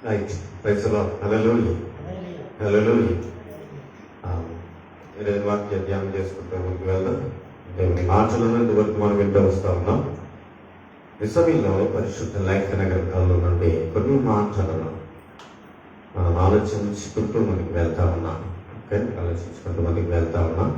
Right. Praise the lord. Hallelujah. Hallelujah. ఈరోజు వాక్య ధ్యానం చేసుకుంటూ ముందుకు వెళ్దాం. దేవుని మాటలను ఇంతవరకు మనం వింటూ వస్తా ఉన్నాం. ఈ సమయంలో పరిశుద్ధ లేఖన గ్రంథాల్లో నుండి కొన్ని మాటలను మనం ఆలోచించుకుంటూ ముందుకు వెళ్తా ఉన్నాం. ఓకే, ఆలోచించుకుంటూ ముందుకు వెళ్తా ఉన్నాం.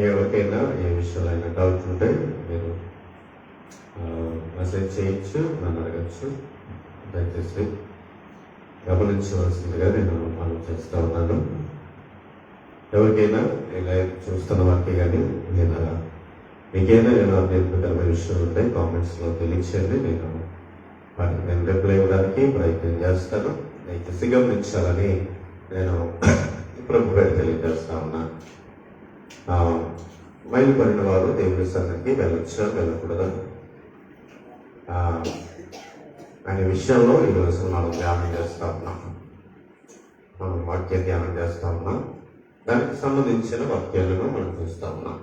ఎవరికైనా ఏ విషయాలైనా డౌట్ ఉంటే మీరు మెసేజ్ చేయొచ్చు, నన్ను అడగచ్చు. దయచేసి గమనించవలసిందిగా నేను మనం చేస్తూ ఉన్నాను. ఎవరికైనా ఇలా చూస్తున్న వారికి కానీ లేదా మీకైనా నేను అభ్యంతరకరమైన విషయాలు ఉంటే కామెంట్స్లో తెలియచేయండి. వాటికి నేను రిప్లై ఇవ్వడానికి ప్రయత్నం చేస్తాను. దయచేసి గమనించాలని నేను ప్రభు గారికి తెలియజేస్తా ఉన్నాను. బయలుపడిన వారు దేవుని సన్నిధికి వెళ్ళొచ్చా వెళ్ళకూడదా అనే విషయంలో ఈరోజు మనం ధ్యానం చేస్తా ఉన్నాం. మనం వాక్య ధ్యానం చేస్తా ఉన్నాం. దానికి సంబంధించిన వాక్యాలను మనం చూస్తా ఉన్నాం.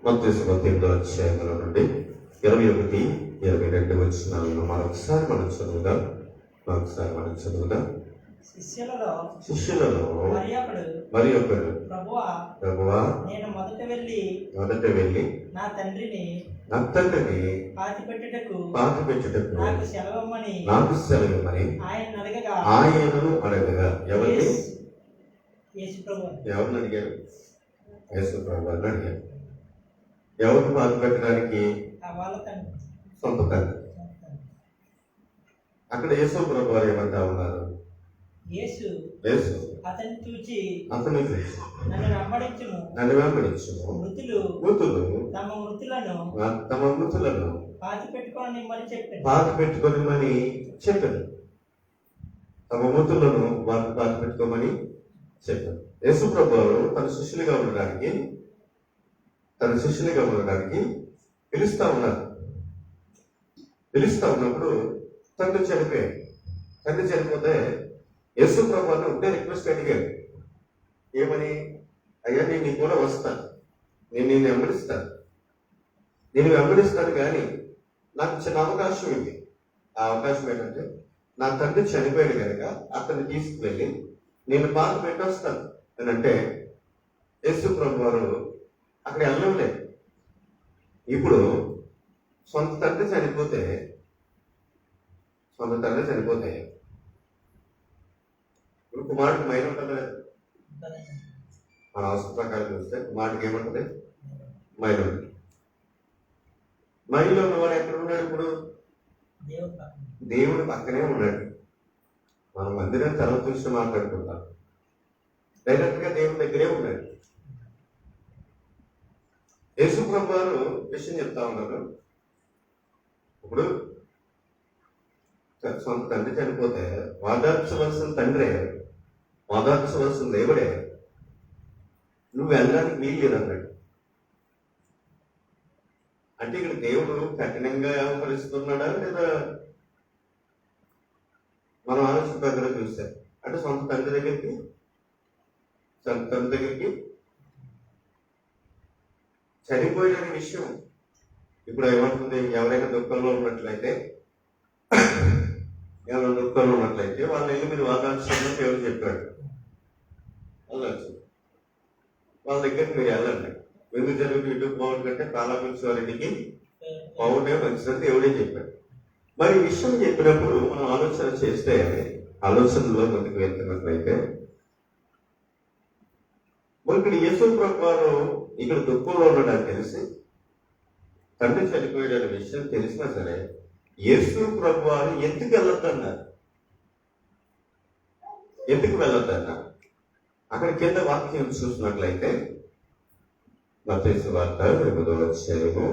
మత్తయి 8వ అధ్యాయంలో నుండి 21, 22 వచనాలను మరొకసారి మనం చదువుదాం. శిష్యులలో మరి ఒకడు ప్రభువా, నేను మొదట వెళ్ళి నా తండ్రిని పాతిపెట్టుటకు నాకు సెలవమని ఆయనను అడగగా ఎవరిని అడిగారు? యేసు ప్రభువుని అడిగారు. ఎవరిని పాతిపెట్టడానికి? సొంత తండ్రి. అక్కడ యేసు ప్రభు వారు ఏమంటా ఉన్నారు? యేసు అతన్ని చూచి నన్ను వెంబడించుము. మృతులు తమ మృతులను పాతి పెట్టుకొనిమని చెప్పారు. తమ మృతులను వారిని పాతి పెట్టుకోమని చెప్పారు. యేసు ప్రభు తన శిష్యులుగా ఉండడానికి పిలుస్తా ఉన్నప్పుడు తండ్రి చనిపోతే యేసు ప్రభువుని ఉంటే రిక్వెస్ట్ అడిగారు. ఏమని? అయ్యా, నేను నీ కూడా వస్తాను, నేను వెంబడిస్తాను కానీ నాకు చిన్న అవకాశం ఉంది. ఆ అవకాశం ఏంటంటే నా తండ్రి చనిపోయాడు కనుక అతన్ని తీసుకువెళ్ళి నేను పాత పెట్టొస్తాను అని అంటే యేసు ప్రభు వారు అక్కడ వెళ్ళలేదు. ఇప్పుడు సొంత తండ్రి చనిపోతే ఇప్పుడు కుమారుడికి మైలు ఉంటుంది. మన అవసరం ప్రకారం చూస్తే కుమారుడికి ఏముంటుంది? మైలు ఉంటుంది. మైలో ఉన్నవాడు ఎక్కడ ఉన్నాడు? ఇప్పుడు దేవుడు పక్కనే ఉన్నాడు. మనం మందిరం తల చూసి మాట్లాడుకుంటాం. డైరెక్ట్ గా దేవుడి దగ్గరే ఉన్నాడు. యేసు ప్రభు వారు విషయం చెప్తా ఉన్నారు. ఇప్పుడు సొంత తండ్రి చనిపోతే వాదార్చవలసిన తండ్రే, వాదార్చవలసిన దేవుడే, నువ్వు వెళ్ళడానికి వీలు లేదన్నాడు. అంటే ఇక్కడ దేవుడు కఠినంగా వ్యవహరిస్తున్నాడా లేదా? మనం ఆలోచన ప్రకారం చూస్తే అంటే సొంత తండ్రి దగ్గరికి చనిపోయిన విషయం ఇప్పుడు ఏమంటుంది? ఎవరైనా దుఃఖంలో ఉన్నట్లయితే వాళ్ళ వెళ్ళి మీరు వాదార్చండి దేవుడు చెప్పాడు. వెళ్ళచ్చు, వాళ్ళ దగ్గరికి మీరు వెళ్ళండి. ఎందుకు జరుగుతూ ఇటు పోవడం కంటే కాలాపించి వారి ఇంటికి పోవడమే మంచిదని దేవుడే చెప్పాడు. మరి ఈ విషయం చెప్పినప్పుడు మనం ఆలోచన చేస్తే, ఆలోచనలో ముందుకు వెళ్తున్నట్లయితే ఇక్కడ యేసు ప్రభు వారు ఇక్కడ దుఃఖంలో ఉండడానికి తెలిసి తండ్రి చనిపోయాడనే విషయం తెలిసినా సరే యేసు ప్రభు వారు ఎందుకు వెళ్ళొద్దన్నారు? అక్కడ కింద వాక్యం చూసినట్లయితే మత్తయి సువార్త 8వ అధ్యాయము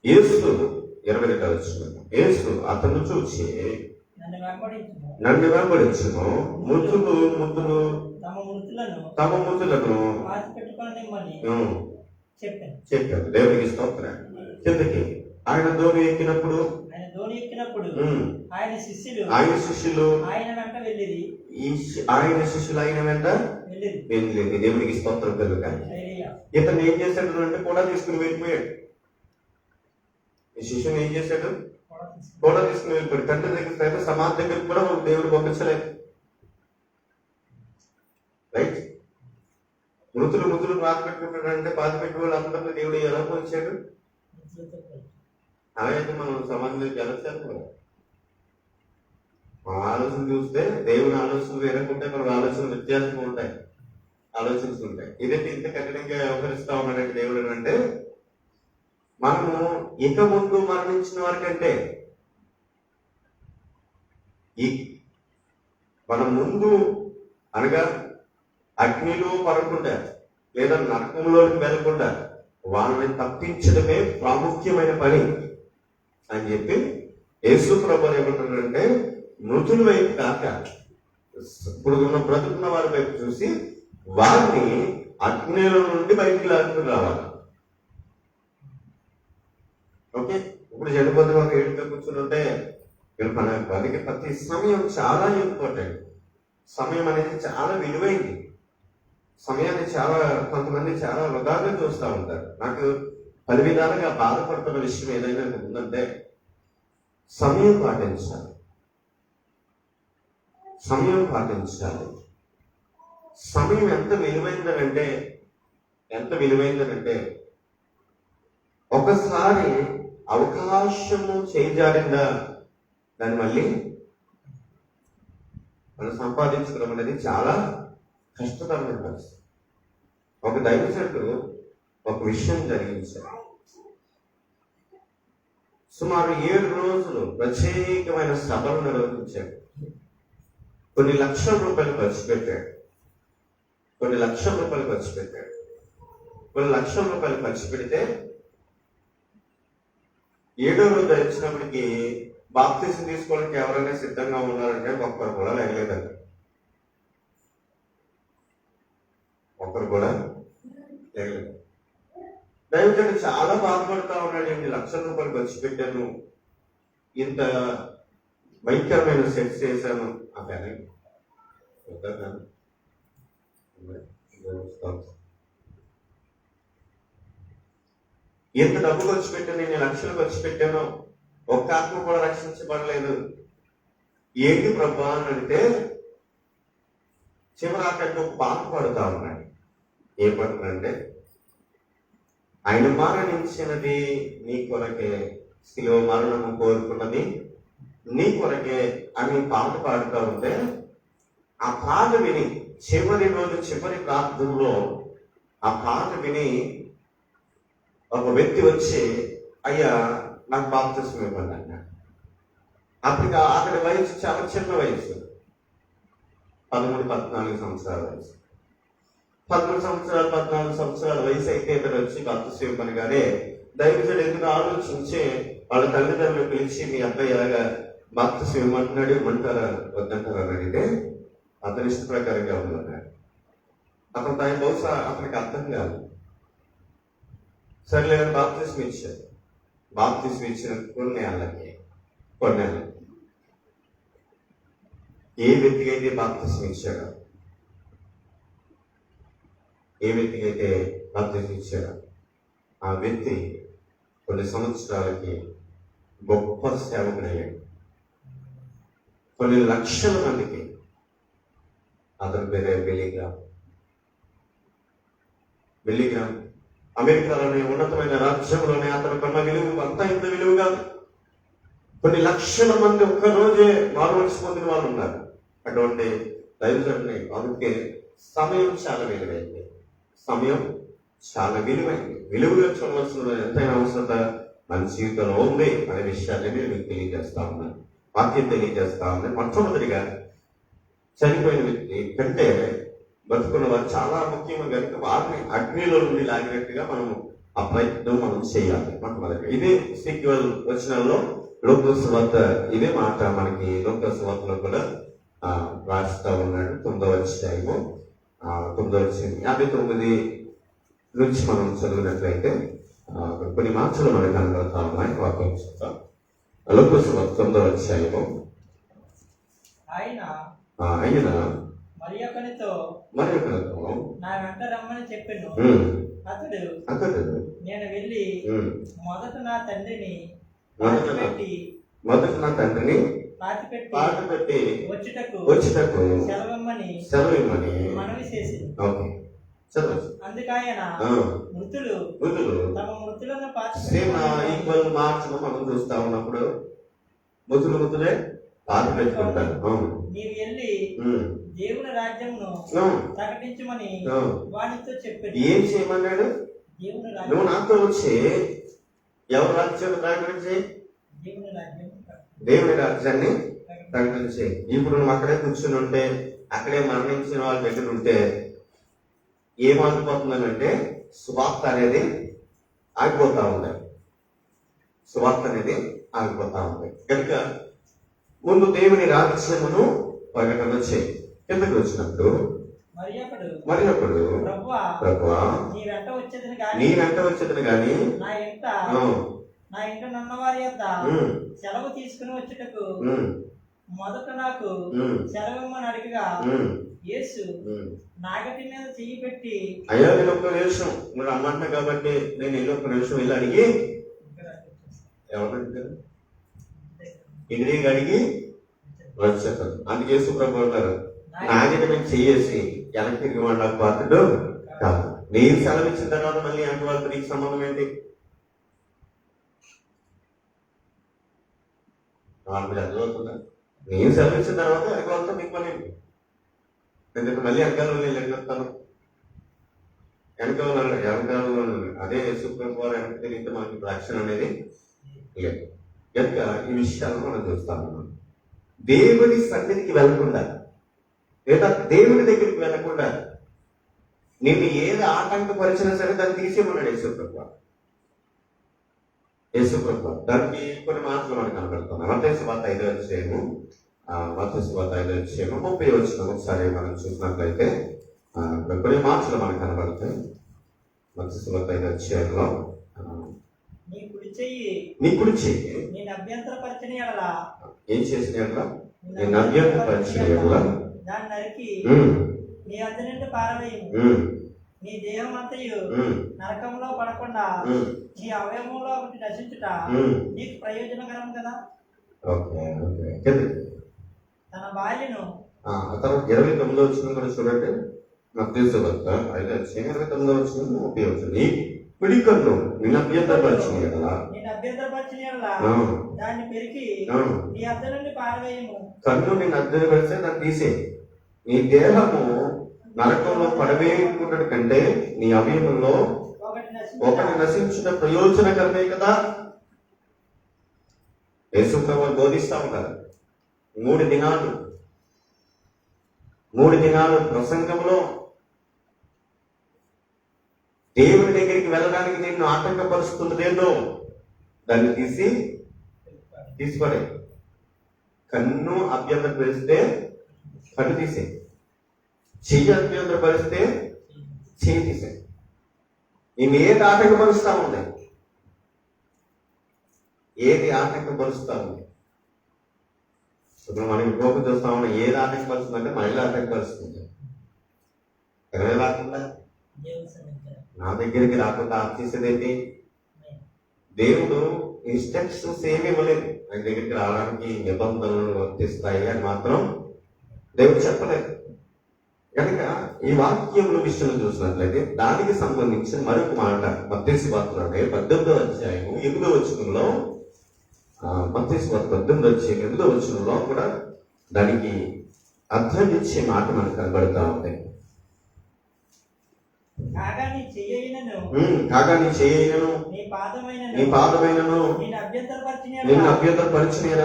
యేసు 22వ వచనం. యేసు అతను చూచి నన్ను వెంబడించుము, మృతులు తమ మృతులను చెప్పారు. దేవునికి స్తోత్రం. కిందకి ఆయన ధోని ఎక్కినప్పుడు ఆయన శిష్యులు ఆయన వెంట వెళ్ళిరి. దేవునికి స్తోత్రం కలుగుగా. ఇతను ఏం చేశాడు అంటే కూడా తీసుకుని వెళ్ళిపోయాడు. ఈ శిష్యుని ఏం చేశాడు? కూడా తీసుకుని వెళ్ళిపోయాడు. తండ్రి దగ్గర సమాధి దగ్గరికి కూడా దేవుడు పంపించలేదు. రైట్? మృతులు బాధ పెట్టుకుంటాడంటే బాధ పెట్టి వాళ్ళు అందరినీ దేవుడు ఎలా పోల్చాడు? అలాగైతే మనం సమాజంలోకి వెళ్ళొచ్చారు కదా. మన ఆలోచన చూస్తే దేవుని ఆలోచన వేరేకుంటే మన ఆలోచన వ్యత్యాసంగా ఉంటాయి, ఆలోచిస్తుంటాయి. ఇదేంటి ఇంత కఠినంగా వ్యవహరిస్తా ఉన్నాడంటే దేవుడు అంటే, మనము ఇక ముందు మరణించిన వారికంటే మనం ముందు అనగా అగ్నిలో పడకుండా లేదా నరకంలోకి వెళ్లకుండా వాళ్ళని తప్పించడమే ప్రాముఖ్యమైన పని అని చెప్పి యేసు ప్రభువు ఏమంటున్నాడంటే, మృతుల వైపు కాక ఇప్పుడు ఉన్న బ్రతుకున్న వారి వైపు చూసి వారిని అగ్నిలో నుండి బయటికి లాక్కుని రావాలి. ఓకే, ఇప్పుడు చనిపోతున్న ఒక ఏడుగా కూర్చుని ఉంటే మన పనికి ప్రతి సమయం చాలా ఇంపార్టెంట్. సమయం అనేది చాలా విలువైంది. సమయాన్ని కొంతమంది చాలా వృధాగా చూస్తూ ఉంటారు. నాకు పలు విధాలుగా బాధపడుతున్న విషయం ఏదైనా ఉందంటే, సమయం పాటించాలి. సమయం ఎంత విలువైందనంటే ఒకసారి అవకాశము చేజారిందా దాన్ని మళ్ళీ మనం సంపాదించుకోవడం అనేది చాలా కష్టతరమైన పరిస్థితి. ఒక దైవజనుడు ఒక విషయం జరిగించారు. సుమారు 7 రోజులు ప్రత్యేకమైన సభలు నిర్వహించాడు. కొన్ని లక్షల రూపాయలు ఖర్చు పెట్టాడు. కొన్ని లక్షల రూపాయలు ఖర్చు పెడితే 7వ రోజు వచ్చినప్పటికీ బాప్తిసం తీసుకోవడానికి ఎవరైనా సిద్ధంగా ఉన్నారంటే ఒక్కరు కూడా లేగలేదండి. దైవజనుడు చాలా బాధపడతా ఉన్నాడు. 8 లక్షల రూపాయలు ఖర్చు పెట్టాను, ఇంత భయంకరమైన సెట్స్ చేశాను. ఎంత డబ్బు ఖర్చు పెట్టాను, 8 లక్షలు ఖర్చు పెట్టాను, ఒక్క ఆత్మ కూడా రక్షించబడలేదు, ఏంటి ప్రభా అని అంటే చివరాకంటే ఒక పాట పాడుతా ఉన్నాడు. ఏ పాటంటే, ఆయన మరణించినది నీ కొరకే, శిలువ మరణము కోరుకున్నది నీ కొరకే అని పాట పాడుతూ ఉంటే, ఆ పాట విని చివరి రోజు చివరి ప్రార్థనలో ఆ పాట విని ఒక వ్యక్తి వచ్చి, అయ్యా నాకు బాప్తిసం ఇవ్వండి అన్నాడు. అప్పటికి అతడి వయసు చాలా చిన్న వయసు, 13-14 సంవత్సరాల వయసు. 14 సంవత్సరాల వయసు అయితే ఇతడు వచ్చి బాప్తిసం ఇవ్వగానే దైవజనుడు ఎందుకు ఆలోచించి వాళ్ళ తల్లిదండ్రులు పిలిచి, మీ అబ్బాయి ఎలాగా బాప్తిసం ఇవ్వమంటున్నాడు, ఇవ్వమంటారా వద్దంటారా అని అడిగితే అతని ఇష్ట ప్రకారంగా ఉందన్నాడు. అతను దాని బహుశా అతనికి అర్థం కాదు. సరేలేదని బాప్తిసం ఇచ్చారు. బాప్తిసం ఇచ్చిన కొన్ని ఏ వ్యక్తికి అయితే బాప్తిసం ఇచ్చాడో, ఆ వ్యక్తి కొన్ని సంవత్సరాలకి గొప్ప సేవకుడయ్యాడు. కొన్ని లక్షల మందికి. అతని పేరే బిల్లీగ్రామ్. అమెరికాలోనే ఉన్నతమైన రాజ్యంలోనే అతను కొన్న విలువ అంతా ఇంత విలువ కాదు. కొన్ని లక్షల మంది ఒక్కరోజే మారుమనసు పొందిన వాళ్ళు ఉన్నారు. అటువంటి దైవజనుడిని. అందుకే సమయం చాలా విలువైంది. విలువగా చూడవలసిన ఎంతైనా అవసరత మన జీవితంలో ఉంది అనే విషయాన్ని నేను మీకు తెలియజేస్తా ఉన్నాను. వాక్యం తెలియజేస్తా ఉన్నాను. మొట్టమొదటిగా చనిపోయిన వ్యక్తి కంటే బతుకున్న వారు చాలా ముఖ్యంగా కనుక వారిని అగ్నిలో నుండి లాగినట్టుగా ఆ ప్రయత్నం మనం చేయాలి. మొట్టమొదటిగా ఇదే సీక్వెల్ వచనంలో లోకాసు వార్త ఇదే మాట మనకి లోకాసు వార్తలో కూడా రాస్తా ఉన్నాడు. 9వ అధ్యాయము 59 నుంచి మనం చదివినట్లయితే కొన్ని మాటలు మనకు కనబడతా ఉన్నాయి. వాక్యం చూద్దాం. లోకాసు వార్త 9వ అధ్యాయము. ఆయన మరి ఒకనితో నా వెంట రమ్మని చెప్పాను. అతడు నేను వెళ్ళి మొదట నా తండ్రిని పాతిపెట్టి వచ్చుటకు సెలవిమ్మని మనవి చేసింది. అందుకాయన మృతులు తమ మృతులను మార్చడం మనం చూస్తా ఉన్నప్పుడు మృతులే పాత పెట్టుకుంటారు. నీవు వెళ్ళి దేవుని రాజ్యమును ప్రకటించమని వాడితో చెప్పాడు. ఏం చేయమన్నాడు? నువ్వు నాతో వచ్చి ఎవరి రాజ్యాన్ని ప్రకటించి దేవుని రాజ్యాన్ని ప్రకటించి. ఇప్పుడు నువ్వు అక్కడే కూర్చుని ఉంటే, అక్కడే మరణించిన వాళ్ళ దగ్గర ఉంటే ఏం ఆగిపోతుందంటే సువార్త అనేది ఆగిపోతా ఉంది. సువార్త అనేది ఆగిపోతా ఉంది. కనుక ముందు దేవుని రాజ్యమును ప్రకటన చేయి. ఎందుకు వచ్చినప్పుడు మరి అప్పుడు ప్రభువా నీ వెంట వచ్చేదని గాని నా ఇంట నన్నవారి యొక్క సెలవు తీసుకుని వచ్చుటకు మొదట నాకు సెలవిమ్మని అడిగగా యేసు నాగటి మీద చెయ్యి పెట్టి, అయ్యా నేను ఒక్క నిమిషం నువ్వు రమ్మంటున్నా కాబట్టి నేను వెళ్ళి ఒక్క నిమిషం వెళ్ళి అడిగి ఎవరంటారు ఇంటికి అడిగి వచ్చేస్తాను. అందుకే యేసు ప్రభు అంటారు, నాగటి మీద చెయ్యేసి వెనక్కి తిరిగి వాళ్ళకి పాత్రుడు కాదు. నేను సెలవు ఇచ్చిన తర్వాత మళ్ళీ అంటే వాళ్ళతో నీకు సంబంధం ఏంటి? వాళ్ళు అర్థమవుతుందా? నేను సెలవు ఇచ్చిన తర్వాత వెనక వాళ్ళతో మీకు పని ఏంటి? ఎందుకంటే మళ్ళీ వెనకాల వెళ్ళగలుగుతాను. వెనకాల అదే యేసుప్రభు వారు వెనక్కి తిరిగితే మనకి రక్షణ అనేది లేదు. కనుక ఈ విషయాలను మనం చూస్తాము. దేవుని సన్నిధికి వెళ్ళకుండా లేదా దేవుని దగ్గరికి వెళ్ళకుండా నిన్ను ఏది ఆటంకపరిచినా సరే దాన్ని తీసేయమన్నాడు యేసుప్రభు. దానికి కొన్ని మాటలు మనకు కనబడుతున్నాం. మత్తయి సువార్త 5వ అధ్యాయము 30వ వచనం ఒకసారి మనం చూసినట్లయితే కొన్ని మాటలు మనకు కనబడతాయి. మత్తయి సువార్త 5వ అధ్యాయంలో నీ కుడి చెయ్యి ఏం చేసిన నేను అభ్యంతరపరిచిన దాన్ని నరికి నీ వద్ద నుండి పారవేయము. నీ దేహం అంతయు నరకంలో పడకుండా నీ అవయవంలో ఒకటి నశించుట నీకు ప్రయోజనకరం కదా. తన భార్యను 29వ వచనం కూడా చూడండి. మత్తయి సువార్త 5వ అధ్యాయం 29వ వచనం 30వ వచనం. నీ కుడి కన్ను నిన్ను అభ్యంతరపరిచిన దాన్ని పెరికి నీ వద్ద నుండి పారవేయము. కన్ను నిన్ను అభ్యంతరపరిస్తే దాన్ని తీసేయి. నీ దేహము నరకంలో పడవేయకుండా కంటే నీ అవయవంలో ఒకటి నశించిన ప్రయోజనకరమే కదా. యేసు ప్రభువు బోధిస్తా ఉంటారు. 3 దినాలు ప్రసంగంలో దేవుని దగ్గరికి వెళ్ళడానికి నిన్ను ఆటంకపరుస్తున్నదేందో దాన్ని తీసిపడే. కన్ను అభ్యంతరపరిస్తే కన్ను తీసే, చెయ్యి అభ్యంతరపరిస్తే చెయ్యి తీసే. నేను ఏది ఆటంకపరుస్తా ఉంది? ఏది ఆటంకపరుస్తా ఉంది? ఇప్పుడు మనం ఇంకొక చూస్తా ఉన్నా. ఏది ఆటంకపరుస్తుందంటే మహిళ ఆటంకపరుస్తుంది. ఎవరే రాకుండా నా దగ్గరికి రాకుండా ఆపేసేదేంటి? దేవుడు ఇన్స్ట్రక్షన్స్ ఏమి ఇవ్వలేదు. ఆయన దగ్గరికి రావడానికి నిబంధనలు వర్తిస్తాయి అని మాత్రం దేవుడు చెప్పలేదు. కనుక ఈ వాక్యముల విషయంలో చూసినట్లయితే దానికి సంబంధించిన మరొక మాట మత్తయి సువార్త 18వ అధ్యాయం 8వ వచనంలో, మత్తయి సువార్త 18వ అధ్యాయం 8వ వచనంలో కూడా దానికి అర్థం ఇచ్చే మాట మనకు కనబడతా ఉంది. కాగా నీ చేయైనను నీ పాదమైనను నిన్ను అభ్యంతరపరిచిన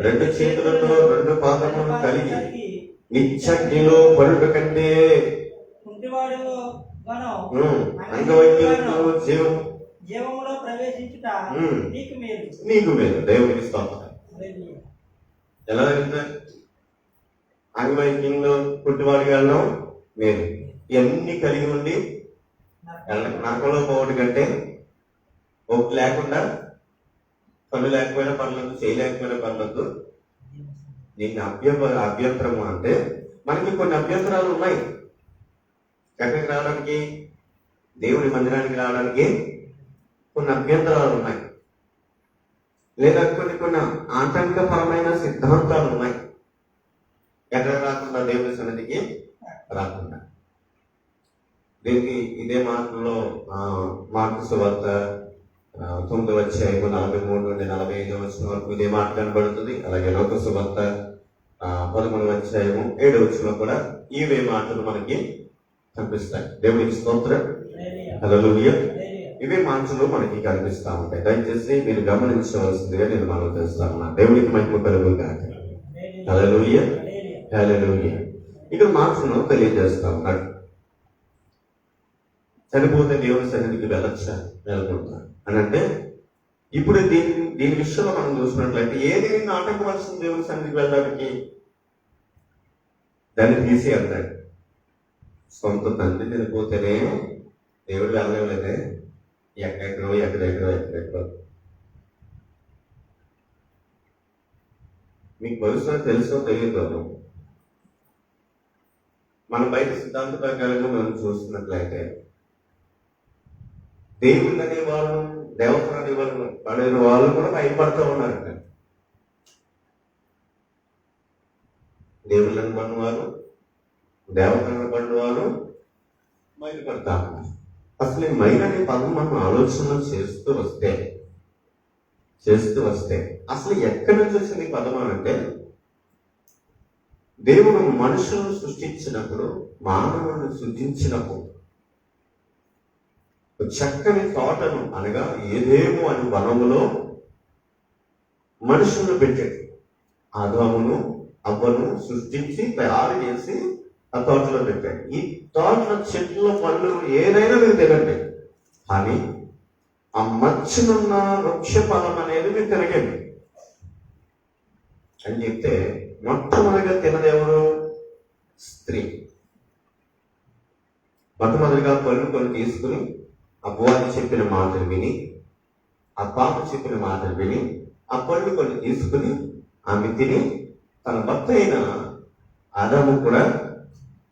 రెండు చేతులతో 2 పాదములను కలిగి నిత్యగ్నిలో పడుట కంటే అంగవైకల్యంతో జీవములో ప్రవేశించుట నీకు మేలు. దేవునికి స్తోత్రం. ఎలా జరుగుతుంది? అంగవైకల్యంలో పుట్టివాడికి వెళ్ళడం మేలు. ఇవన్నీ కలిగి ఉండి నరకంలో పోవడం కంటే లేకుండా, పనులు లేకపోయినా పర్లేదు, చేయలేకపోయినా పర్లేదు, నీకు అభ్యంతరము అంటే మనకి కొన్ని అభ్యంతరాలు ఉన్నాయి. ఎక్కడికి రావడానికి, దేవుని మందిరానికి రావడానికి కొన్ని అభ్యంతరాలు ఉన్నాయి, లేదా కొన్ని ఆటంకపరమైన సిద్ధాంతాలు ఉన్నాయి. ఎక్కడ రాకుండా దేవుని సన్నిధికి రాకుండా. దీనికి ఇదే మాటలో మార్కు సువార్త 9వ అధ్యాయము 43 నుండి 45వ వచనం వరకు ఇదే మాట కనబడుతుంది. అలాగే లోక సువార్త 13వ అధ్యాయము 7వ వచనంలో కూడా ఇవే మాటలు మనకి కనిపిస్తాయి. దేవునికి స్తోత్రం, హల్లెలూయా. ఇవే మాటలు మనకి కనిపిస్తా ఉంటాయి. దయచేసి మీరు గమనించవలసిందిగా నేను మనం చేస్తాను. దేవునికి మహిమ కలుగు గాక. హల్లెలూయా, హల్లెలూయా. ఇక్కడ మాటలను తెలియజేస్తా ఉన్నాడు. చనిపోతే దేవుని సన్నిధికి వెళ్ళకుంటున్నాడు అని అంటే, ఇప్పుడు దీని విషయంలో మనం చూసినట్లయితే ఏది ఆటంకవలసిన దేవుని సన్నిధికి వెళ్ళడానికి దాన్ని తీసి అన్నాడు. సొంత తండ్రి చనిపోతేనే దేవుడు వెళ్ళలేదే, ఎక్కడెక్కడో మీకు బహుశా తెలుసో తెలియదు. మన బయట సిద్ధాంత ప్రకారంగా మనం చూస్తున్నట్లయితే దేవుళ్ళు అనేవాళ్ళు, దేవతలు అనేవాళ్ళు పడిన వాళ్ళు కూడా భయపడుతూ ఉన్నారంట. దేవుళ్ళని పడినవారు, దేవతలను పడినవారు భయపడతా ఉన్నారు. అసలు ఈ మైల్ అనే పదం మనం ఆలోచన చేస్తూ వస్తే అసలు ఎక్కడి నుంచి వచ్చింది ఈ పదం అంటే, దేవుడు మనుషులను సృష్టించినప్పుడు, మానవులను సృజించినప్పుడు చక్కని తోటను అనగా ఏదేమో అని వనములో మనుషులను పెట్టాడు. ఆదామును అవ్వను సృష్టించి తయారు చేసి ఆ తోటలో పెట్టాడు. ఈ తోటలో చెట్ల పళ్ళు ఏదైనా మీరు తినండి, కానీ ఆ మధ్యనున్న వృక్ష ఫలం అనేది మీరు తినగండి అని చెప్తే, మొట్టమొదటిగా తినదెవరు? స్త్రీ. మొట్టమొదటిగా పళ్ళు కొన్ని తీసుకుని అపవాది చెప్పిన మాటలు విని, ఆ పాప చెప్పిన మాటలు విని, ఆ పళ్ళు కొన్ని తీసుకుని ఆమె తిని తన భర్త అయిన ఆదాము కూడా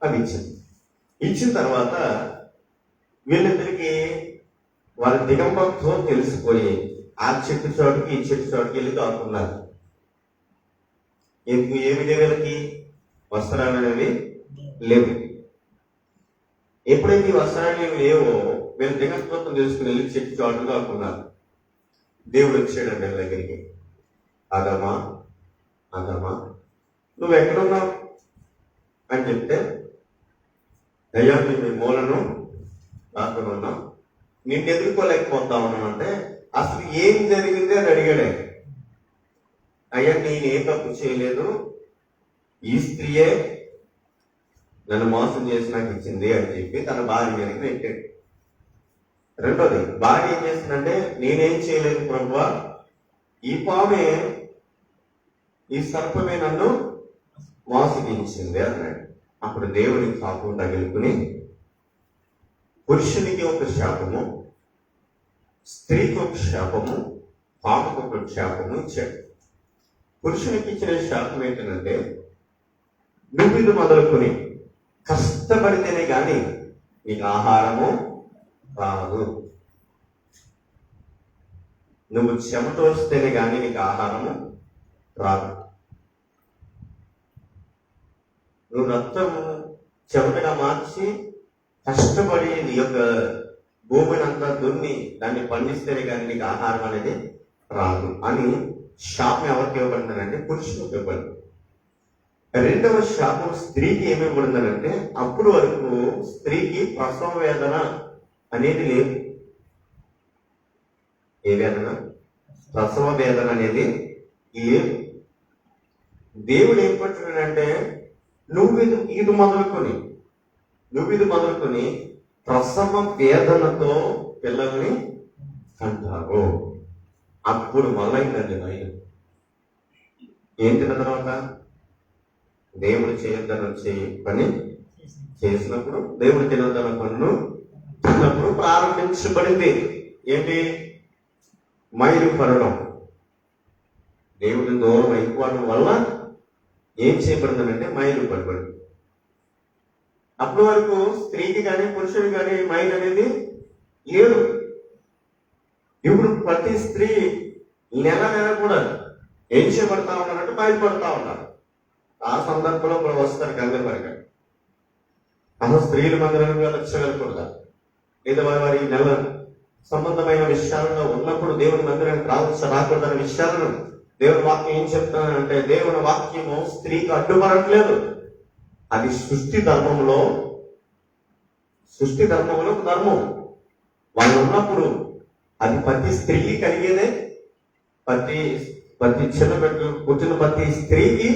అవి ఇచ్చిన తర్వాత వీళ్ళిద్దరికి వారి దిగంబరంతో తెలిసిపోయి ఆ చెట్టు చోటుకి ఈ చెట్టు చోటుకి వెళ్ళి దాక్కున్నారు. ఎందుకు? ఏమి లేవు వీళ్ళకి, వస్త్రాలు అనేవి లేవు. ఎప్పుడైతే ఈ వస్త్రాలు ఏమి లేవో వీళ్ళు దిగంబరం తెలుసుకుని వెళ్ళి చెట్టు చోటు దాక్కున్నారు. దేవుడు వచ్చాడండి వీళ్ళ దగ్గరికి. ఆదామా నువ్వు ఎక్కడున్నావు అని చెప్తే, అయ్యా నేను మూలను దాక్కుని ఉన్నాం, నిన్ను ఎదుర్కోలేకపోతా ఉన్నాను అంటే, అసలు ఏం జరిగింది అని అడిగాడే. అయ్యా నేను ఏ తప్పు చేయలేదు, ఈ స్త్రీయే నన్ను మోసం చేసి నాకు ఇచ్చింది అని చెప్పి తన భార్య మీదకి పెట్టాడు. రెండోది, భార్య ఏం చేసిందంటే, నేనేం చేయలేదు ప్రభువా, ఈ పామే, ఈ సర్పమే నన్ను మోసగించింది అన్నాడు. అప్పుడు దేవునికి శాపం తగులుకుని, పురుషునికి ఒక శాపము, స్త్రీకి ఒక శాపము, పాపకు ఒక శాపము ఇచ్చాడు. పురుషునికి ఇచ్చిన శాపం ఏంటంటే, నువ్వు ఇది మొదలుకొని కష్టపడితేనే కానీ నీకు ఆహారము రాదు, నువ్వు చెమట వస్తేనే కానీ నీకు ఆహారము రాదు. నువ్వు రక్తము చెమటగా మార్చి కష్టపడి నీ యొక్క భూమిని అంతా దున్ని దాన్ని పండిస్తేనే కానీ నీకు ఆహారం అనేది రాదు అని శాపం ఎవరికి ఇవ్వబడిందనంటే పురుషులకు ఇవ్వబడింది. రెండవ శాపం స్త్రీకి ఏమి ఇవ్వబడిందనంటే, అప్పుడు వరకు స్త్రీకి ప్రసవ వేదన అనేది లేదు. ఏ వేదన? ప్రసవ వేదన అనేది లేదు. దేవుడు ఏం పట్టున్నాడంటే, నువ్వు ఇది మొదలుకొని ప్రసవ వేదనతో పిల్లల్ని అంటారు. అప్పుడు మొదలైందండి భయం. ఏం తిన్న తర్వాత దేవుడు చేయొద్దన్న పని చేసినప్పుడు, దేవుడు తినొద్దన్న పనులు తిన్నప్పుడు ప్రారంభించబడింది ఏంటి? మైలు పడడం. దేవుడిని దూరం అయిపోవడం వల్ల ఏం చేయబడిందనంటే మైలు పడబడింది. అప్పటి వరకు స్త్రీకి కానీ పురుషుడికి కానీ మైలు అనేది లేదు. ఇప్పుడు ప్రతి స్త్రీ నెల కూడా ఏం చేయబడతా ఉన్నారంటే బయటపడతా ఉన్నారు. ఆ సందర్భంలో కూడా వస్తారు గంగ పరిగ. అసలు స్త్రీలు మందిరంగా వెళ్ళకూడదా, లేదా వారి నెల సంబంధమైన విషయాలలో ఉన్నప్పుడు దేవుని మందిరానికి రాకూడదనే విషయాలను దేవుని వాక్యం ఏం చెప్తానంటే, దేవుని వాక్యము స్త్రీకి అడ్డుపడట్లేదు. అది సృష్టి ధర్మంలో ఒక ధర్మం. వాళ్ళు ఉన్నప్పుడు అది ప్రతి స్త్రీకి కలిగేదే. ప్రతి చిన్న బిడ్డ పుట్టిన ప్రతి స్త్రీకి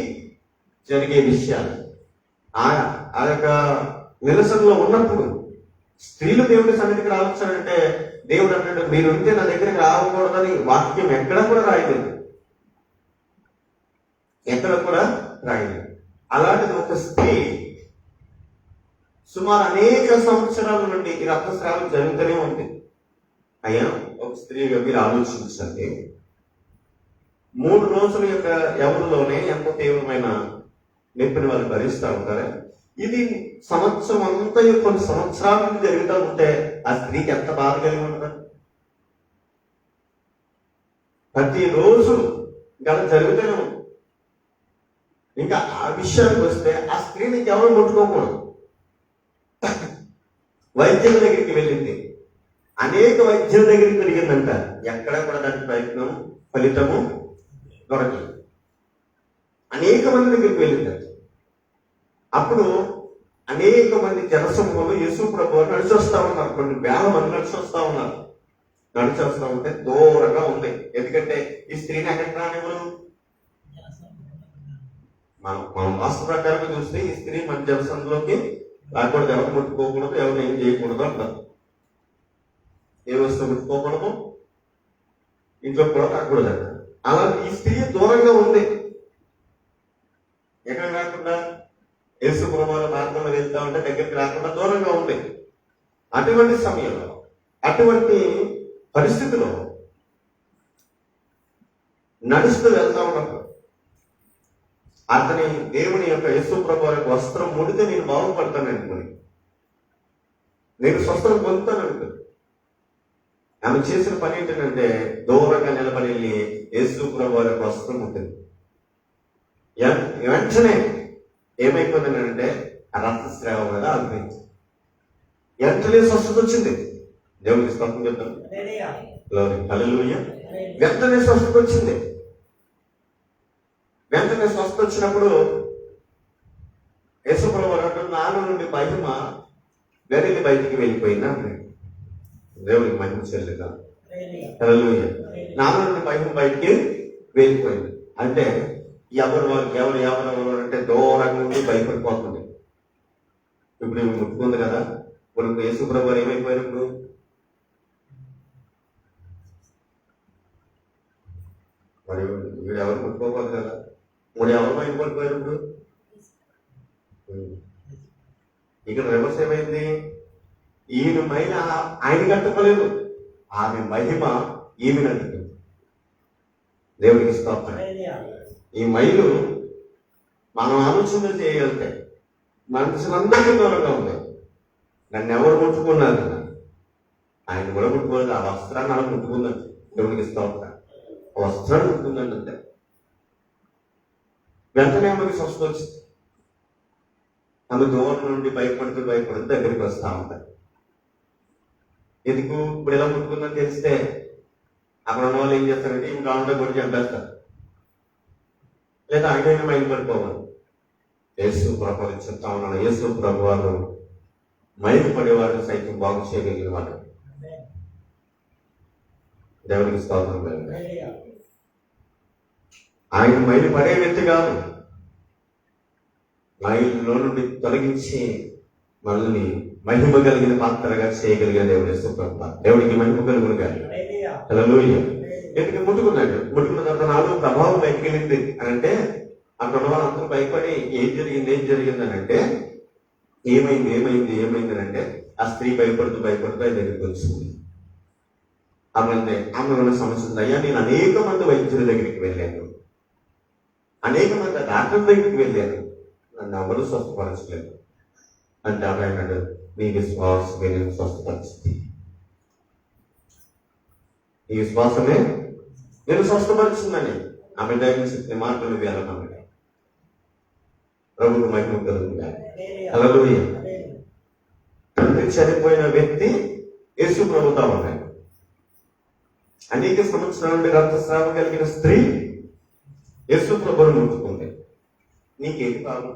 జరిగే విషయాలు ఆ యొక్క నిరసనలో ఉన్నప్పుడు స్త్రీలు దేవుడి సన్నిధికి రావచ్చారంటే, దేవుడు అన్నాడు మీరు ఉంటే నా దగ్గరికి రాకూడదని వాక్యం ఎక్కడ కూడా రాయలేదు, ఎక్కడ కూడా రాయలేదు. అలాంటిది ఒక స్త్రీ సుమారు అనేక సంవత్సరాల నుండి ఈ రక్తస్రావం జరుగుతూనే ఉంది. అయ్యా ఒక స్త్రీగా మీరు ఆలోచించండి, 3 రోజుల యొక్క ఎవరిలోనే ఎంత తీవ్రమైన నొప్పిని వాళ్ళు భరిస్తూ ఉంటారా? ఇది సంవత్సరం అంతా కొన్ని సంవత్సరాల నుండి జరుగుతూ ఉంటే ఆ స్త్రీకి ఎంత బాధ కలిగి ఉంటారు? ప్రతిరోజు జరుగుతూనే ఉంది. ఇంకా ఆ విషయానికి వస్తే ఆ స్త్రీని ఎవరు ముట్టుకోకూడదు. వైద్యుల దగ్గరికి వెళ్ళింది, అనేక వైద్యుల దగ్గరికి తిరిగిందంట, ఎక్కడ కూడా దాని ఫలితము దొరకలేదు. అనేక మంది దగ్గరికి వెళ్ళిందంట. అప్పుడు అనేక మంది జనసమూహంలో యేసు ప్రభువు నడిచి వస్తా ఉన్నారు. కొన్ని వేల మంది నడిచి వస్తా ఉన్నారు. నడిచి వస్తా ఉంటే దూరంగా ఉంది. ఎందుకంటే ఈ స్త్రీని ఎక్కడికి రానివ్వరు. మనం వాస్తు ప్రకారంగా చూస్తే ఈ స్త్రీ మన జనసంలోకి రాకూడదు, ఎవరు ముట్టుకోకూడదు, ఎవరు ఏం చేయకూడదు అంటారు. ఏ వస్తువు ముట్టుకోకూడదు, ఇంట్లో కూడా రాకూడదు అంటారు. అలా ఈ స్త్రీ దూరంగా ఉంది. ఎక్కడ రాకుండా యేసు ప్రభువుల మార్గంలో వెళ్తా ఉంటే దగ్గరికి రాకుండా దూరంగా ఉంది. అటువంటి సమయంలో, అటువంటి పరిస్థితిలో నడుస్తూ వెళ్తా ఉన్నప్పుడు అతని దేవుని యొక్క యేసు ప్రభువు యొక్క వస్త్రం ముడితే నేను బాగుపడతాను అనుకుని, నేను స్వస్థత పొందుతాను అనుకుని ఆమె చేసిన పని ఏంటంటే దూరంగా నిలబడి వెళ్ళి యేసు ప్రభువు యొక్క వస్త్రం ఉంటుంది. వెంటనే ఏమైపోయిందంటే ఆ రక్తస్రావం మీద ఆగిపోయింది. వెంటనే స్వస్థత వచ్చింది. దేవునికి స్తోత్రం చెప్తాను. హల్లెలూయా. వెంటనే స్వస్థత వచ్చింది. వెంటనే స్వస్థత వచ్చినప్పుడు యేసు ప్రభువు నాన్న నుండి మహిమ వెనక్కి బయటికి వెళ్ళిపోయిందా? దేవునికి మహిమ చెల్లిగా. హల్లెలూయా. నాన్న నుండి మహిమ బయటికి వెళ్ళిపోయింది. అంటే ఎవరు అంటే దూరంగా నుండి భయపడిపోతుంది. ఇప్పుడు ఇవి ముట్టుకుంది కదా, ఇప్పుడు యేసు ప్రభువు ఏమైపోయారు? ఇప్పుడు మరి వీడు ఎవరు ముట్టుకోకూడదు కదా, మరి ఎవరు భయపడిపోయారు? ఇప్పుడు ఇక్కడ రివర్స్ ఏమైంది? ఈయన మహిమ ఆయన కట్టుకోలేదు, ఆమె మహిమ ఈమెను అడిగింది. దేవుడికి స్తోత్రం. ఈ మైలు మనం ఆలోచన చేయగలిగితే మనుషులందరికీ దూరంగా ఉంది. నన్ను ఎవరు ముట్టుకున్నారు? ఆయన కూడా ముట్టుకోలేదు. ఆ వస్త్రాన్ని అలా ముట్టుకుందండి. దేవునికి స్తోత్రం. ఆ వస్త్రాన్ని ముట్టుకుందండి అంతే. వెంటనే ఆమెకి స్వస్థత వచ్చింది. ఆమె దూరం నుండి భయపడుతూ దగ్గరికి వస్తా ఉంటాయి. ఎందుకు? ఇప్పుడు ఎలా ముట్టుకుందని తెలిస్తే అక్కడ ఉన్న వాళ్ళు ఏం చేస్తారంటే ఇంకా కాకుండా కూడా చంపేస్తారు, లేదా ఆయన మైండ్ పడిపోవాలి. యేసు ప్రభు చెప్తా ఉన్నాను, యేసు ప్రభు వారు మైండ్ పడేవాడిని సైతం బాగు చేయగలిగిన వాడు. దేవునికి స్తోత్రం. ఆయన మైండ్ పడే వ్యక్తి కాదు, మైండ్లో నుండి తొలగించి మనల్ని మహిమ కలిగిన పాత్రగా చేయగలిగిన దేవుడు యేసు ప్రభు. దేవుడికి మహిమ కలుగును గాని. హల్లెలూయా. ఎందుకు ముట్టుకున్న తర్వాత నాలో ప్రభావం బయటికి వెళ్ళింది అని అంటే అక్కడ ఉన్న వాళ్ళందరూ భయపడి ఏం జరిగింది అని అంటే ఏమైంది అని అంటే ఆ స్త్రీ భయపడుతూ ఆయన దగ్గరికి వచ్చింది. ఆమె ఉన్న సమస్య ఉంది. అయ్యా నేను అనేక మంది వైద్యుల దగ్గరికి వెళ్ళాను, అనేక మంది డాక్టర్ దగ్గరికి వెళ్ళారు, నన్ను ఎవరు స్వస్థపరచలేదు అంటే ఆమె అన్నాడు, నీ విశ్వాసమే నేను స్వస్థపరిచింది, నీ విశ్వాసమే నేను స్వస్థపరిచిందని ఆమె దగ్గర చెప్పిన మాటలు వేలమన్నాడు. ప్రభుకు మహిమ కలుగుతుంది. హల్లెలూయా. చనిపోయిన వ్యక్తి యేసు ప్రభుతో ఉన్నాడు. అనేక సంవత్సరాల నుండి రక్తస్రావం కలిగిన స్త్రీ యేసు ప్రభువును ముట్టుకుంది. నీకేం కాదు,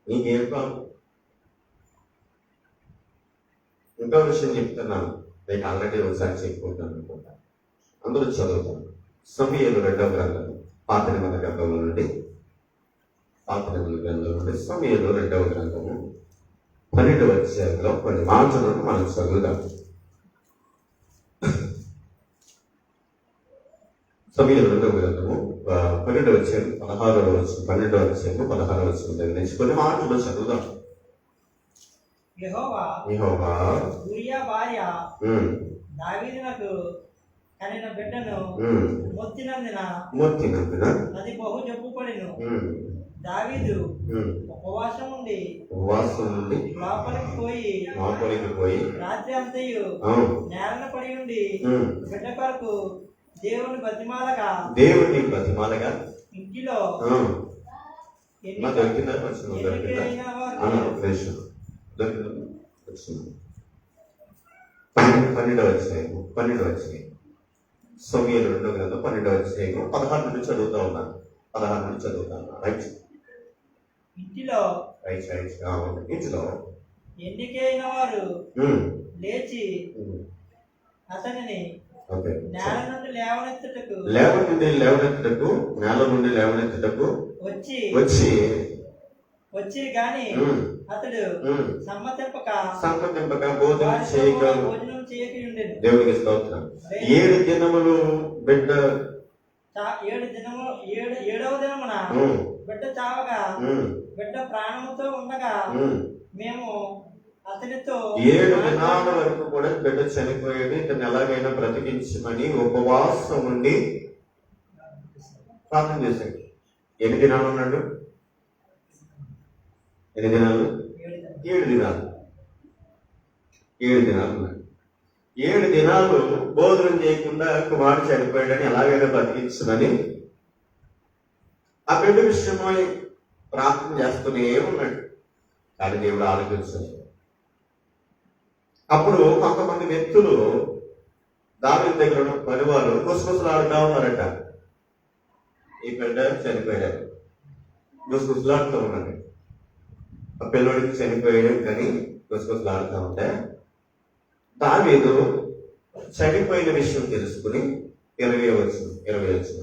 నీకేం కాదు. ఇంకో విషయం చెప్తున్నాను, నేను ఆల్రెడీ ఒకసారి చెప్పుకుంటాను అనుకుంటా, అందరూ చదువుతాను. సమూయేలు 2వ గ్రంథం, పాత నిబంధన గ్రంథంలో నుండి, సమూయేలు 2వ గ్రంథము 12వ అధ్యాయంలో కొన్ని మాటలను మనం చదువుదాం. సమూయేలు 2వ గ్రంథము 12వ అధ్యాయం 16వ వచనం, 12వ అధ్యాయం 16వ వచనం దగ్గర నుంచి కొన్ని మాటలు చదువుదాం. యెహోవా ఊరియా భార్య దావీదునకు కనిన బిడ్డను మొత్తినందున అది బహు జబ్బుపడెను. దావీదు ఉపవాసం ఉండి లోపలికి పోయి రాత్రి అంతయు నేలన పడి ఉండి బిడ్డ కొరకు దేవుని బతిమాలగా ఇంటిలో పన్నెండవ అధ్యాయం సమూయేలు 2వ గ్రంథం 12వ అధ్యాయం 16 నుండి చదువుతా ఉన్నాను. రైట్. ఇంటిలో ఎన్నికైన వారు లేచి అతనిని నేల నుండి లేవనెత్తుటకు వచ్చి గాని అతడు సమ్మతింపక భోజనం చేయక ఉండెను. దేవునికి స్తోత్రం. 7 దినములు బిడ్డ, 7వ దినమున బిడ్డ చావగా బిడ్డ ప్రాణముతో ఉండగా మేము అతనితో 7 దినాల వరకు కూడా బిడ్డ చనిపోయాడు, ఇతను ఎలాగైనా బ్రతికించమని ఉపవాసం ఉండి ప్రార్థన చేశాడు. ఎన్ని దినాలు ఉన్నాడు? 7 దినాలు 7 దినాలు ఉన్నాడు. 7 దినాలు భోజనం చేయకుండా కుమారుడు చనిపోయాడని ఎలాగైనా బ్రతికించమని ఆ బిడ్డ విషయమై ప్రార్థన చేస్తూనే ఉన్నాడు. కానీ దేవుడు ఆలోచించాడు. అప్పుడు కొంతమంది వ్యక్తులు దావీదు దగ్గర ఉన్న పనివారు గుసగుసలాడుతూ ఉన్నారట. ఈ బిడ్డ చనిపోయాడు, గుసగుసలాడుతూ ఉన్నాడు. ఆ పిల్లడికి చనిపోయాడు కానీ గుసగుసలాడుతూ ఉంటే దావీదు చనిపోయిన విషయం తెలుసుకుని 20 వచ్చిన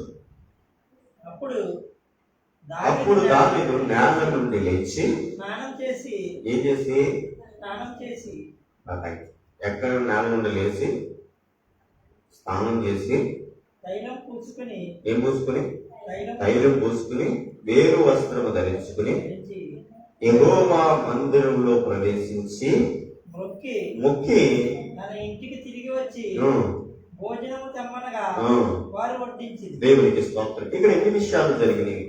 అప్పుడు దావీదు నేల నుండి లేచి ఏం చేసి ఎక్కడ నేల నుండి లేచి స్నానం చేసి తైలం పూసుకుని వేరు వస్త్రము ధరించుకుని యెహోవా మందిరంలో ప్రవేశించి మొక్కి ఇంటికి తిరిగి వచ్చి భోజనము తెమ్మనగా వారు వడ్డించింది. దేవునికి స్తోత్రం. ఇక్కడ ఎన్ని విషయాలు జరిగినాయి?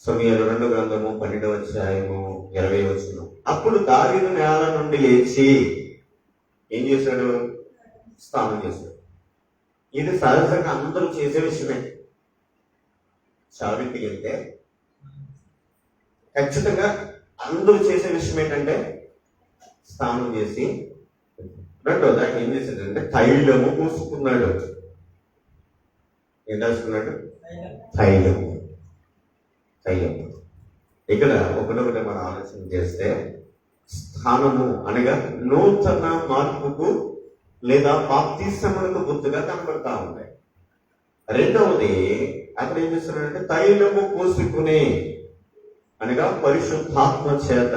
సమూయేలు 2వ గ్రంథము 12వ అధ్యాయము 20వ వచనం. అప్పుడు దావీదు నేల నుండి లేచి ఏం చేశాడు? స్నానం చేశాడు. ఇది సహజంగా అందరూ చేసే విషయమే. చావింటికి వెళ్తే ఖచ్చితంగా అందరూ చేసే విషయం ఏంటంటే స్నానం చేసి, రెండోది ఆయన ఏం చేశాడంటే తైలము పూసుకున్నాడు. ఏం రాసుకున్నాడు? తైలము. ఇక్కడ ఒకటొకటి మనం ఆలోచన చేస్తే స్థానము అనగా నూతన మార్పుకు లేదా బాప్తిస్మములకు గుర్తుగా కనబడతా ఉంటాయి. రెండవది అక్కడ ఏం చేస్తున్నాడంటే తైలము పూసుకుని అనగా పరిశుద్ధాత్మ చేత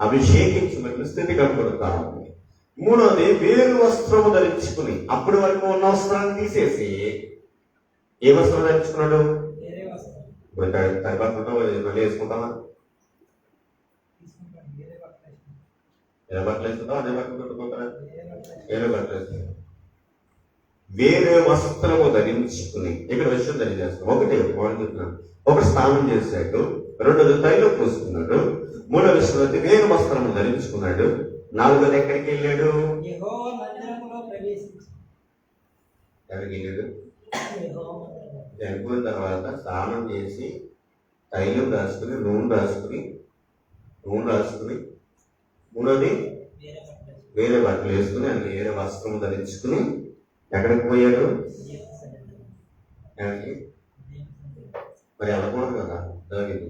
అభిషేకించబడిన స్థితి కనబడుతా ఉంది. మూడవది వేరు వస్త్రము ధరించుకుని, అప్పటి వరకు ఉన్న వస్త్రాన్ని తీసేసి ఏ వస్త్రం ధరించుకున్నాడు? మళ్ళీ వేసుకుంటామా? ఏ బట్టలు వేసుకుంటాం? అదే బట్టలు పెట్టుకుంటారా? వేరే బట్టలు వేసుకుంటాం. వేరే వస్త్రము ధరించుకుని. ఇక్కడ విషయం తెలియజేస్తాం. ఒకటి చెప్తున్నాను, ఒక స్నానం చేశాడు, రెండోది తైలం పూసుకున్నాడు, మూడో విషయం వేరే వస్త్రము ధరించుకున్నాడు, నాలుగోది ఎక్కడికి వెళ్ళాడు? యెహోవా మందిరములో ప్రవేశించి. ఎక్కడికి వెళ్ళాడు? యెహోవా మందిరములో. చనిపోయిన తర్వాత స్నానం చేసి తైలం రాసుకుని నూనె రాసుకుని మూడోది వేరే పట్టణం. వేరే బట్టలు వేసుకుని అన్ని వేరే వస్త్రం ధరించుకుని ఎక్కడికి పోయాడు? దేవుని సన్నిధిలో. ఎక్కడికి? దేవుని సన్నిధిలో. మరి వెళ్ళకూడదు కదా దావీదు.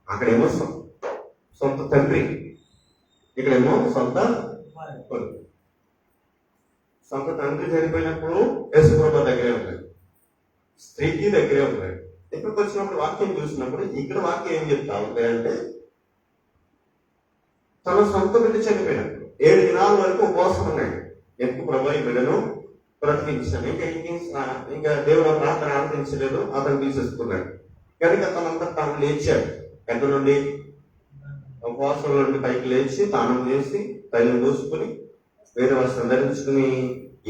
అక్కడేమో సొంత తండ్రి, ఇక్కడేమో సొంత కొడుకు. సొంత తండ్రి చనిపోయినప్పుడు యేసుప్రభు దగ్గరే ఉన్నాడు, స్త్రీకి దగ్గరే ఉన్నాడు. ఇక్కడికి వచ్చినప్పుడు వాక్యం చూసినప్పుడు ఇక్కడ వాక్యం ఏం చెప్తా ఉంది అంటే, తన సొంత బిడ్డ చనిపోయినప్పుడు 7 దినాల వరకు ఉపవాసం ఉన్నాడు. ఎందుకు? ప్రభు ఈ బిడ్డను బ్రతికించాను. ఇంకా దేవుడు ప్రార్థన ఆనందించలేదు, అతను తీసేసుకున్నాడు. కనుక తనంతా తాను లేచాడు. ఎక్కడ నుండి? ఉపవాసంలో నుండి పైకి లేచి స్నానం చేసి తైలం పూసుకుని వేరే వస్త్రం ధరించుకుని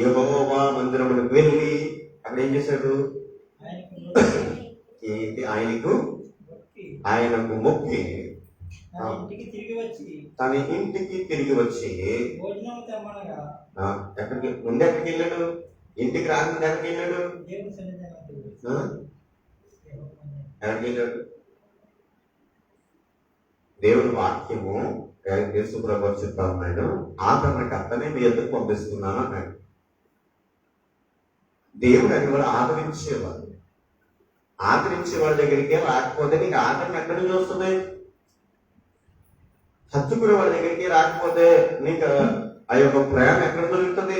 యెహోవా మందిరములకు వెళ్ళి అక్కడ ఏం చేశాడు? ఆయనకు మొక్కి తన ఇంటికి తిరిగి వచ్చి భోజనము తెమ్మనగా ఎక్కడికి వెళ్ళాడు? ఇంటికి రాకుండా ఎక్కడికి వెళ్ళాడు? దేవుని సన్నిధిలో. ఎక్కడికి వెళ్ళాడు? దేవుని వాక్యము యేసుప్రభు చెప్తా ఉన్నాడు, ఆదరణకర్తనే మీ ఎదురు పంపిస్తున్నాను అన్నాడు. దేవుడు అని కూడా ఆదరించేవాడు. ఆదరించే వాళ్ళ దగ్గరికి రాకపోతే నీకు ఆదరణ ఎక్కడి నుంచి వస్తుంది? హత్తుకునే వాళ్ళ దగ్గరికి రాకపోతే నీకు ఆ యొక్క ప్రేమ ఎక్కడ దొరుకుతుంది?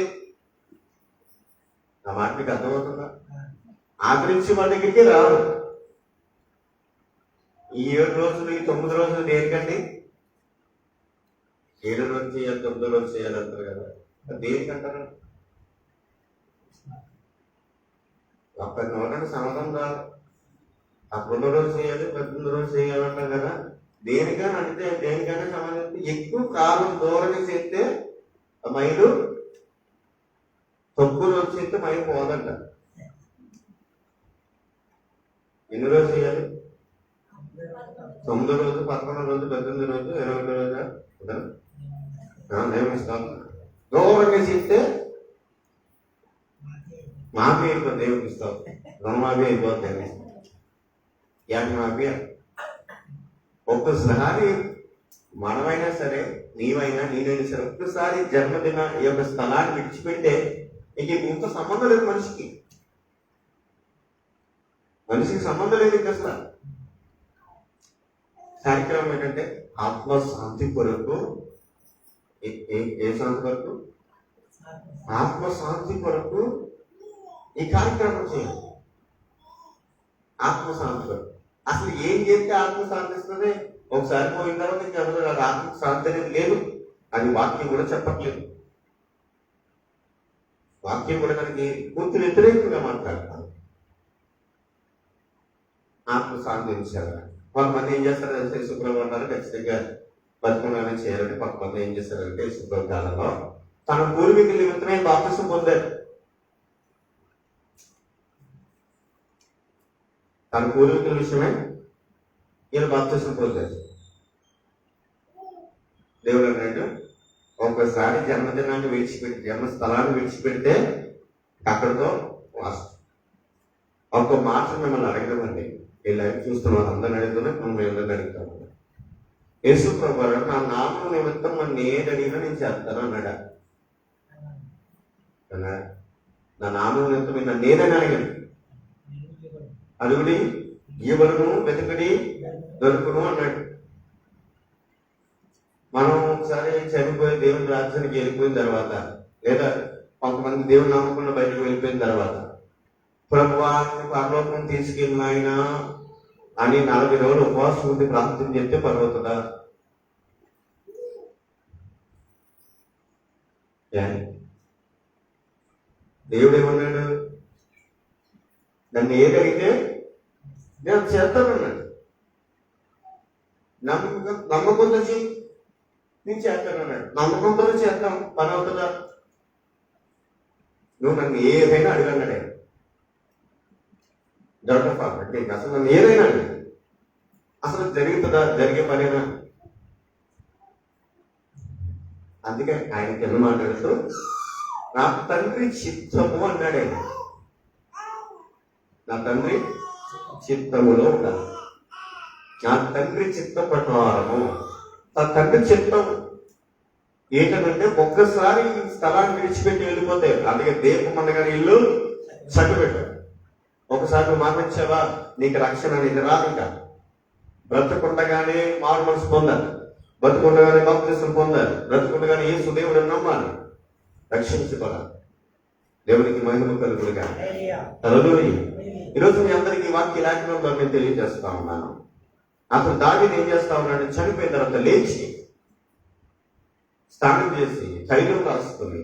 నా మాట మీకు అర్థమవుతుందా? ఆదరించే వాళ్ళ దగ్గరికి రావు. ఈ 7 రోజులు ఈ 9 రోజులు దేనికండి? 7 రోజు చేయాలి, 9 రోజు చేయాలి అంటారు కదా, దేనికంటారు? ఒక్క నోటని సమాధానం రాదు. ఆ 9 రోజు చేయాలి, 18 రోజు చేయాలంటాం కదా, దేనికైనా అంటే దేనికైనా సమాధానం. ఎక్కువ కాలం దూరం చేస్తే మైలు, తక్కువ రోజు చేస్తే మైలు పోదంట. ఎన్ని రోజు చేయాలి? 9 రోజు, 11 రోజు, 18 రోజు, 21 రోజు దేవునిస్తాం. దూరంగా చేస్తే మాఫీ అయిపోతుంది. దేవునికి ఇస్తాం, రుణమాఫీ అయిపోతుంది, యాభై మాఫీ. ఒక్కసారి మనమైనా సరే, నీవైనా నేనైనా సరే, ఒక్కసారి జన్మదిన ఈ యొక్క స్థలాన్ని విడిచిపెట్టే ఇక ఇంత సంబంధం లేదు మనిషికి. సంబంధం లేదు ఇంకా అసలు. కార్యక్రమం ఏంటంటే ఆత్మశాంతి కొరకు. ఏ శాంతి కొరకు? ఆత్మశాంతి కొరకు ఈ కార్యక్రమం చేయాలి. ఆత్మశాంతి కొరకు. అసలు ఏం చేస్తే ఆత్మశాంతి ఇస్తుంది? ఒకసారి పోయిన తర్వాత ఇంకా అది ఆత్మశాంతి అనేది లేదు. అది వాక్యం కూడా చెప్పట్లేదు. వాక్యం కూడా దానికి పూర్తి వ్యతిరేకంగా మాట్లాడతాను. ఆత్మశాంతి ఇచ్చారు. కొంతమంది ఏం చేస్తారంటే యేసుప్రభు అన్నారు ఖచ్చితంగా బతుకునే చేయాలంటే, కొంతమంది ఏం చేస్తారంటే యేసుప్రభు కాలంలో తన పూర్వీకుల నిమిత్తమే బాప్తిసం పొందారు. తన పూర్వీకుల విషయమే ఈయన బాప్తిసం పొందారు. దేవుడు అన్నాడు, ఒక్కసారి జన్మదినాన్ని విడిచిపెట్టి, జన్మస్థలాన్ని విడిచిపెడితే అక్కడితో వాస్తవం. ఒక మాట మిమ్మల్ని అడగదామండి, ఇలా చూస్తున్నాం, అందరిని అడుగుతున్నా, మనం అందరిని అడుగుతాము. యేసుప్రభు నా నామం నిమిత్తం మన ఏది అడిగినా నేను చేస్తాను అన్నాడా? నా నామం నిమిత్తం నన్ను ఏదని అడిగాను. అడుగుడి ఇవ్వను, వెతుకుడి దొరుకును అన్నాడు. మనం ఒకసారి చనిపోయి దేవుని రాజ్యానికి వెళ్ళిపోయిన తర్వాత, లేదా కొంతమంది దేవుని నమ్మకుండా బయటకు వెళ్ళిపోయిన తర్వాత, ప్రభువా పరలోకం తీసుకెళ్ళిన ఆయన అని 40 రోజులు ఉపవాసం ఉండి ప్రార్థన చేస్తే పర్వతుందా? దేవుడు ఏమన్నాడు? నన్ను ఏదైతే నేను చేస్తానన్నాడు. నమ్మకంతో చెయ్యి, నేను చేస్తానన్నాడు. నమ్మకంతో చేద్దాం, పని అవుతుందా? నువ్వు నన్ను ఏదైనా అడిగన్నాడే జోటఫా అంటే అసలు నన్ను ఏదైనా అడిగి అసలు జరుగుతుందా, జరిగే పనేనా? అందుకే ఆయన కింద మాట్లాడుతూ నా తండ్రి చిత్తము అన్నాడు ఆయన. నా తండ్రి చిత్తములో ఉండాలి. నా తండ్రి చిత్త ప్రకారము. నా తండ్రి చిత్తం ఏంటంటే ఒక్కసారి ఈ స్థలాన్ని విడిచిపెట్టి వెళ్ళిపోతే, అందుకే దేవుడు మనగానే ఇల్లు చక్కబెట్టాడు. ఒకసారి మాటించావా నీకు రక్షణ అనేది రాదు. ఇంకా బ్రతకుండగానే మారు మనసు పొందాలి, బ్రతుకుండగానే బాప్తిసం పొందాలి, బ్రతుకుండగానే యేసు దేవుడు నమ్మాలి, రక్షించబడాలి. దేవునికి మహిమ కలుగులుగా. హల్లెలూయా. ఈరోజు మీ అందరికీ వాక్య లేఖనంలో నేను తెలియజేస్తా ఉన్నాను. అసలు దావీదు ఏం చేస్తా ఉన్నాడు? చనిపోయిన తర్వాత లేచి స్నానం చేసి తైలం రాసుకుని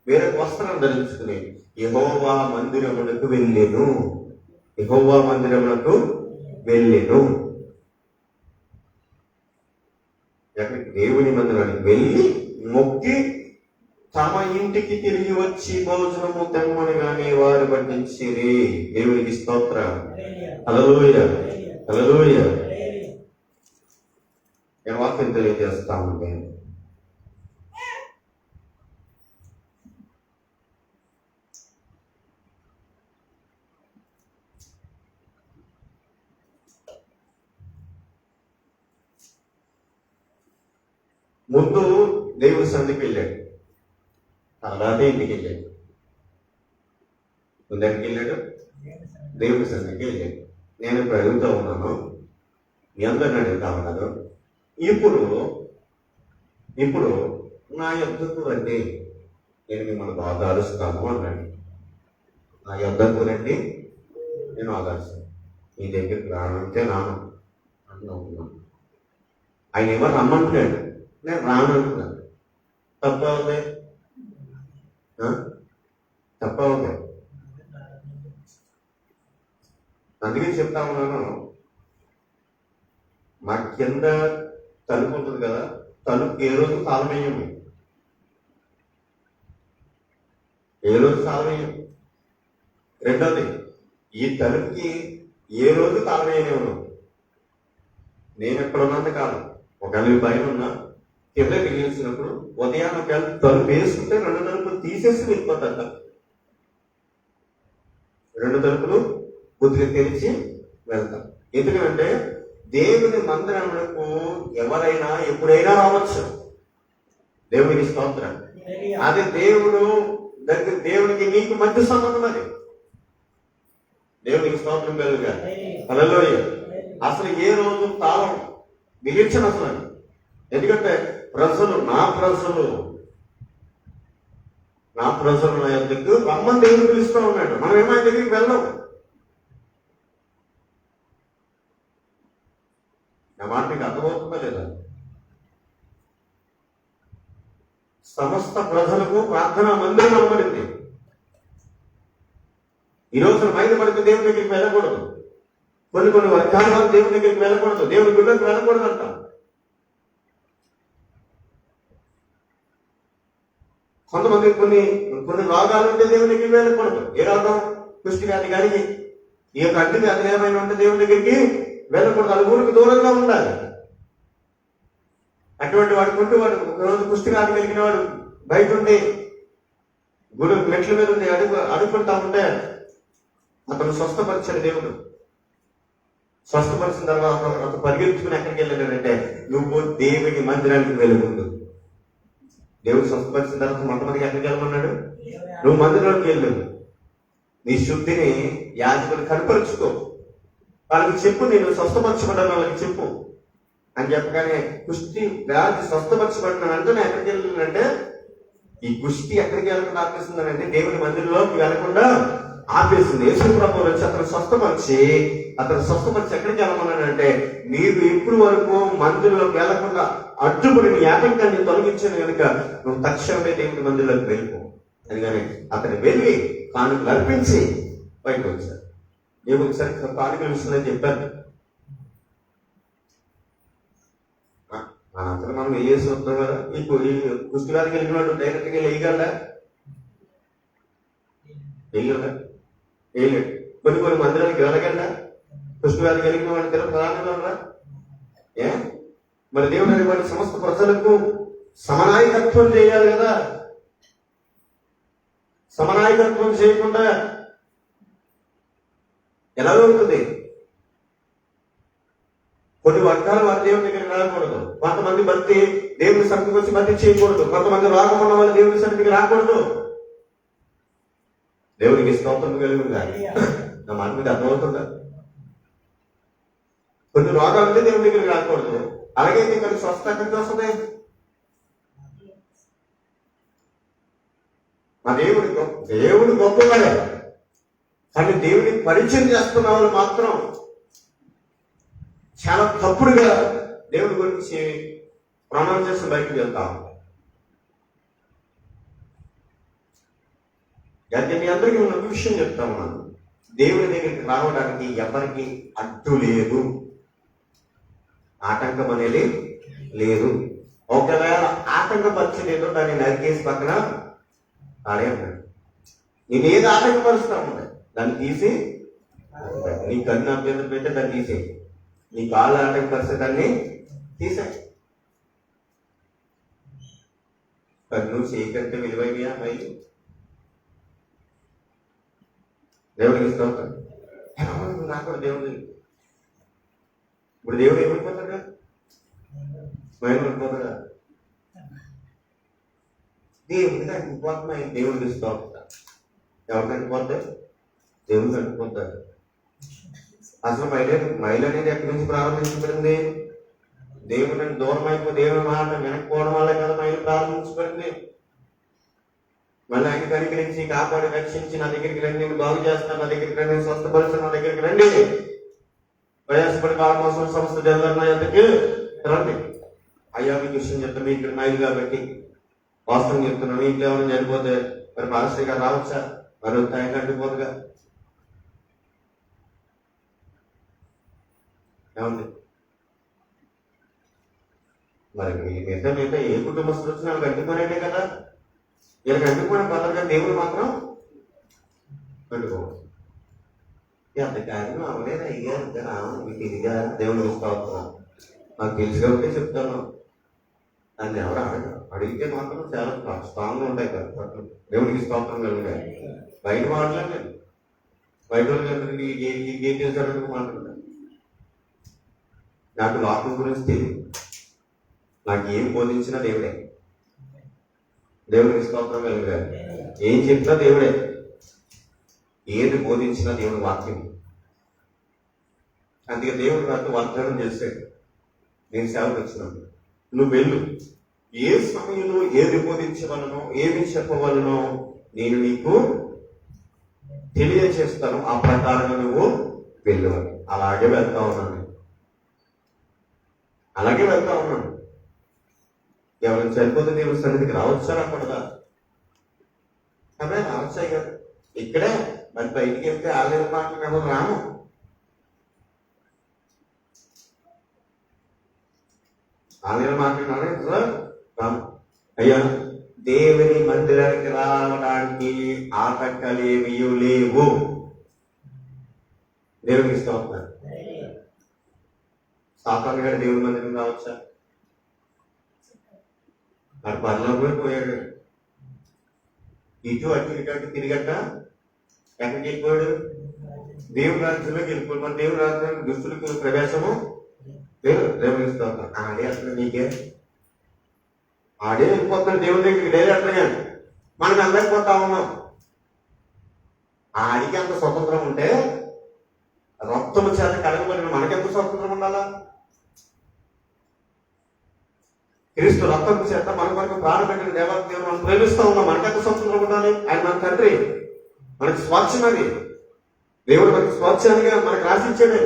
వేరొక వస్త్రం ధరించుకుని యెహోవా మందిరమునకు వెళ్ళెను. యెహోవా మందిరమునకు వెళ్ళెను. ఎక్కడికి? దేవుని మందిరానికి వెళ్ళి మొక్కి తమ ఇంటికి తిరిగి వచ్చి భోజనము తెమ్మనగానే వారు పట్టించిరి. దేవునికి స్తోత్రం. హల్లెలూయా, హల్లెలూయా. నేను వాక్యం తెలియజేస్తా ఉంటాను. ముందు దేవుడి సన్నిధికి వెళ్ళాడు, తర్వాత ఇంటికి వెళ్ళాడు. ముందు ఎక్కడికి వెళ్ళాడు? దేవుడి సన్నిధికి వెళ్ళాడు. నేను ఇప్పుడు అడుగుతూ ఉన్నాను, మీ అందరిని అడుగుతా ఉన్నాను, ఇప్పుడు నా యొద్దకు రండి, నేను మిమ్మల్ని బాగా ఆలోచిస్తాను అన్నాడు. నా యొద్దకు రండి, నేను ఆలోచిస్తాను. మీ దగ్గరికి రానంటే రాను అంటున్నాను. ఆయన ఎవరు రమ్మంటున్నాడు, నేను రాను అంటున్నాను. తప్ప ఉంది, తప్ప ఉంది. అందుకే చెప్తా ఉన్నాను, మా కింద తలుపు ఉంటుంది కదా, తలుపు ఏ రోజు తాళమేయము, ఏ రోజు తాళమేయం. రెండోది, ఈ తలుపుకి ఏ రోజు తాళమేయలేము. నేను ఎక్కడ ఉన్నది కాదు. ఒకవేళ పైన ఉన్నా కింద వెళ్ళినప్పుడు ఉదయాన్ని ఒకవేళ తలుపు వేసుకుంటే 2 తలుపులు తీసేసి వెళ్ళిపోతారు. 2 తలుపులు కొద్దిగా తెరిచి వెళ్తాం. ఎందుకంటే దేవుని మందిరములకు ఎవరైనా ఎప్పుడైనా రావచ్చు. దేవునికి స్తోత్రం. అది దేవుడు దగ్గర, దేవునికి నీకు మధ్య సంబంధం. అది దేవునికి స్తోత్రం కలుగుగా. హల్లెలూయా. అసలు ఏ రోజు తాళం బిగించను అసలు. ఎందుకంటే ప్రజలు నా ప్రజలు నా దగ్గర రమ్మని దేవుడు పిలుస్తూ ఉన్నాడు. మనం ఏమైనా దగ్గరికి వెళ్ళాం. నా మాట మీకు అర్థమవుతుందా లేదా? సమస్త ప్రజలకు ప్రార్థనా మందిరం అవ్వబడింది. ఈ రోజున బయటపడితే దేవుని దగ్గరికి వెళ్ళకూడదు. కొన్ని వర్గాల వాళ్ళు దేవుని దగ్గరికి వెళ్ళకూడదు, దేవుని గుడికి వెళ్ళకూడదు అంట. కొంతమంది కొన్ని రోగాలు ఉంటే దేవుని దగ్గరికి వెళ్ళకూడదు. ఏ రోగం? కుష్టి వ్యాధి కానీ ఈ యొక్క అంటి వ్యాధి ఏమైనా ఉంటే దేవుని దగ్గరికి వెళ్ళకూడదు. అది ఊరికి దూరంగా ఉండాలి. అటువంటి వాడు కొంటూ వాడు ఒకరోజు కుష్టి వ్యాధి కలిగిన వాడు బయట ఉండి గుడి మెట్ల మీద ఉండి అడుగుకుంటా ఉంటే అతను స్వస్థపరిచాడు దేవుడు. స్వస్థపరిచిన తర్వాత అతను పరిగెత్తుకుని ఎక్కడికి వెళ్ళాడంటే, నువ్వు దేవుని మందిరానికి వెళ్ళకూడదు. దేవుడు స్వస్థపరిచిన తర్వాత మొట్టమొదటిగా ఎక్కడికి వెళ్ళమన్నాడు? నువ్వు మందిరంలోకి వెళ్ళు, నీ శుద్ధిని యాజకులు కనపరుచుకో, వాళ్ళకి చెప్పు, నేను స్వస్థపరచబడ్డాను వాళ్ళకి చెప్పు అని చెప్పగానే కుష్టి వ్యాధి స్వస్థపరచబడిన వెంటనే ఎక్కడికి వెళ్ళిందంటే, ఈ కుష్టి ఎక్కడికి వెళ్ళకుండా ఆపేస్తుందంటే దేవుని మందిరంలోకి వెళ్లకుండా ఆపేసింది. యేసు ప్రభువు వచ్చి అతను స్వస్థపరిచి ఎక్కడికి వెళ్ళమన్నాడంటే, నీవు ఇప్పుడు వరకు మందిరంలోకి వెళ్లకుండా అడ్డుపడిన ఆటంకాన్ని తొలగించిన కనుక నువ్వు తక్షణమే దేవుని మందిరంలోకి వెళ్ళిపో అని. కానీ అతను వెళ్ళి కానుకలు అర్పించి బయటకు వచ్చాడు. దేవుడికి సరిగ్గా కానుకలు ఇస్తుందని చెప్పాను. అతను మనం వేసి వస్తాం కదా. ఈ కుష్టి వ్యాధికి వెళ్ళిన వాడు డైరెక్ట్గా వేయగలరా? వేయగలరా? వేయలేడు. కొన్ని మందిరానికి వెళ్ళగలరా? కృష్ణవ్యాధి కలిగిన వాడిని తిరగలరా? ఏ మరి దేవుడు అనేవాడి సమస్త ప్రజలకు సమనాయకత్వం చేయాలి కదా. సమనాయకత్వం చేయకుండా ఎలా ఉంటుంది? కొన్ని వర్గాలు వారి దేవుని దగ్గరికి రాకూడదు. కొంతమంది భక్తి దేవుని సన్నిధికి వచ్చి భక్తి చేయకూడదు. కొంతమంది రాకుండా వాళ్ళు దేవుని సన్నిధికి రాకూడదు. దేవునికి స్తోత్రం కలిగిందా? నా మాట మీద అర్థమవుతుందా? కొన్ని రోగాలు ఉంటే దేవుని దగ్గరికి రాకూడదు. అలాగే ఇక్కడ స్వస్థ ఎక్కడికి వస్తుంది? మా దేవుడు గొప్పవాడే. కానీ దేవుడిని పరిచయం చేస్తున్న వాళ్ళు మాత్రం చాలా తప్పుడుగా దేవుడి గురించి ప్రమాణం చేసి బయటకు వెళ్తా ఉంటారు. అయితే మీ అందరికీ ఉన్న విషయం చెప్తా ఉన్నాను. దేవుని దగ్గరికి రావడానికి ఎవరికి అడ్డు లేదు, ఆటంకం అనేది లేదు. ఒకవేళ ఆటంకపరచలేదు దాన్ని నరికేసి పక్కన ఆడే అన్నాడు. నేను ఏది ఆటంకపరుస్తా ఉన్నాయి దాన్ని తీసి, నీ కన్ను అభ్యంతరం పెడితే దాన్ని తీసేయి, నీ కాళ్ళు ఆటంకపరిస్తే దాన్ని తీసే. కన్ను చేయకంటే విలువైనయా మైలు? దేవుడికి ఇస్తాం నాకు కూడా దేవుడు. ఇప్పుడు దేవుడు ఏమైపోతాడు? మైలు పడిపోతాడా? దేవుడికి అంటిపోతున్నా దేవుడికి ఇస్తూ ఉంటా. ఎవరికి అంటిపోద్ది? దేవుడికి అంటిపోతాడు. అసలు మైలు అనేది ఎక్కడి నుంచి ప్రారంభించబడింది? దేవుని దూరం అయిపో దేవుని మాట వెనక్కిపోవడం వల్ల కదా మైలు ప్రారంభించబడింది. మళ్ళీ ఆయన కనికరించి కాపాడి రక్షించి నా దగ్గరికి రండి, నేను బాగు చేస్తాను, నా దగ్గరికి రండి, స్వస్థపరుస్తాను, నా దగ్గరికి రండి, ప్రయాసపడి కావాల్సిన సంస్థ జరుగుతున్న ఎందుకు రండి. అయ్యా మీకు విషయం చెప్తాను, మీ ఇక్కడ మైలు కాబట్టి వాస్తవం చెప్తున్నాను. ఇంట్లో ఏమైనా చనిపోతే మరి పాలసీ గారు రావచ్చా? మరి ఆయన కంటిపోతుగా ఏమంది? మరి మిగతా ఏ కుటుంబస్తులు వచ్చినా వాళ్ళకి అంటుకునేటే కదా. వీళ్ళకి అంటుకునే పద్ధతిగా దేవుడు మాత్రం అంటుకోవచ్చు. అంత కార్యం అవలేదు అయ్యారు కదా, మీకు ఇదిగా దేవుడు చూస్తావుతున్నాను. నాకు తెలిసి కాబట్టి చెప్తాను. దాన్ని ఎవరు అడిగితే మాత్రం చాలా స్ట్రాంగ్గా ఉంటాయి కదా. దేవుడికి స్తోత్రం కలిగాయి. బయట మాట్లాడలేదు. బయట వాళ్ళు ఏం చేశారని మాట్లాడలేదు. నాకు లోకం గురించి తెలియదు. నాకు ఏం బోధించినా దేవుడే. దేవుడికి స్తోత్రం కలిగాయి. ఏం చెప్పినా దేవుడే. ఏది బోధించినా దేవుడి వాక్యం. అందుకే దేవుడు నాకు వాగ్దానం చేశాడు, నేను సేవకు వచ్చినాను, నువ్వు వెళ్ళు, ఏ సమయంలో ఏది బోధించవలనో ఏమి చెప్పవలనో నేను నీకు తెలియచేస్తాను, ఆ ప్రకారంగా నువ్వు వెళ్ళు అని. అలాగే వెళ్తా ఉన్నాను. ఎవరైనా చనిపోతే దేవుడి సన్నిధికి రావచ్చా రాకూడదా? రావచ్చాయి కదా. ఇక్కడే మరి బయటికి వెళ్తే ఆలయ మాటలు ఎవరు రాము. ఆలయ మాటలు రాము. అయ్యా దేవుని మందిరానికి రావడానికి ఆటంకాలేమీ లేవు. దేవునికి ఇష్టం అవుతున్నారు. సాతాను గారు దేవుని మందిరం రావచ్చా? మరి పరలోకి పోయాడు. ఇటు అటు ఇటు తిరిగట్ట ఎక్కడికి వెళ్ళిపోయాడు? దేవుని రాజ్యంలోకి వెళ్ళిపోయాడు. మన దేవుని రాజ్యానికి దుస్తులకు ప్రవేశము దేవుడిస్తాం. ఆడే అసలు నీకే ఆడే వెళ్ళిపోతాడు దేవుని దగ్గరికి డైలీ అట్లగా. మనకు అందకపోతా ఉన్నాం. ఆడికి అంత స్వతంత్రం ఉంటే రక్తము చేత కలగబడిన మనకెంత స్వతంత్రం ఉండాలా? క్రీస్తు రక్తం చేత మన కొరకు ప్రాణపెట్టిన దేవుడు మనం ప్రేమిస్తూ ఉన్నాం. మనకెంత స్వతంత్రం ఉండాలి? ఆయన మన తండ్రి, మనకి స్వాచ్ఛం. అది దేవుడు మనకి స్వాచ్ఛానిగా మనకు రాసిచ్చాడే.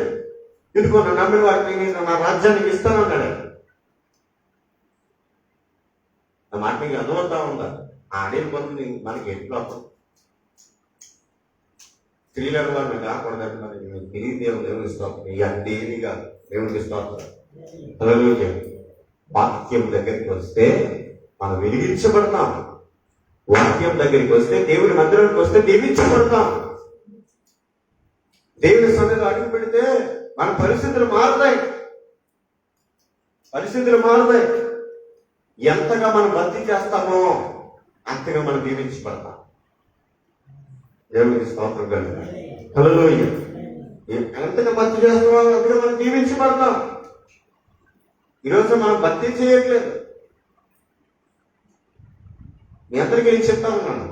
ఇదిగో నన్ను నమ్మిన వారికి నేను నా రాజ్యానికి ఇస్తానన్నాడు. నా మాట మీకు అర్థమవుతా ఉందా? ఆడే పొంది మనకి ఎట్లా స్త్రీలను వారిని కాకూడదంటే మనకి తెలియదు. దేవుని ఇస్తాం దేనిగా దేవునికి ఇస్తాం. వాక్యం దగ్గరికి వస్తే మనం వెలిగించబడతాం. వాక్యం దగ్గరికి వస్తే, దేవుని మందిరానికి వస్తే దీవించబడతాం. దేవుని సన్నిధిలో అడుగు పెడితే మన పరిస్థితులు మారుతాయి. ఎంతగా మనం భక్తి చేస్తామో అంతగా మనం దీవించబడతాం. దేవునికి స్తోత్రం కలుగుతుంది. హల్లెలూయా. ఎంతగా భక్తి చేస్తామో అంతగా మనం దీవించబడతాం. ఈరోజు మనం భక్తి చేయట్లేదు. మీ అందరికీ నేను చెప్తా ఉన్నాను,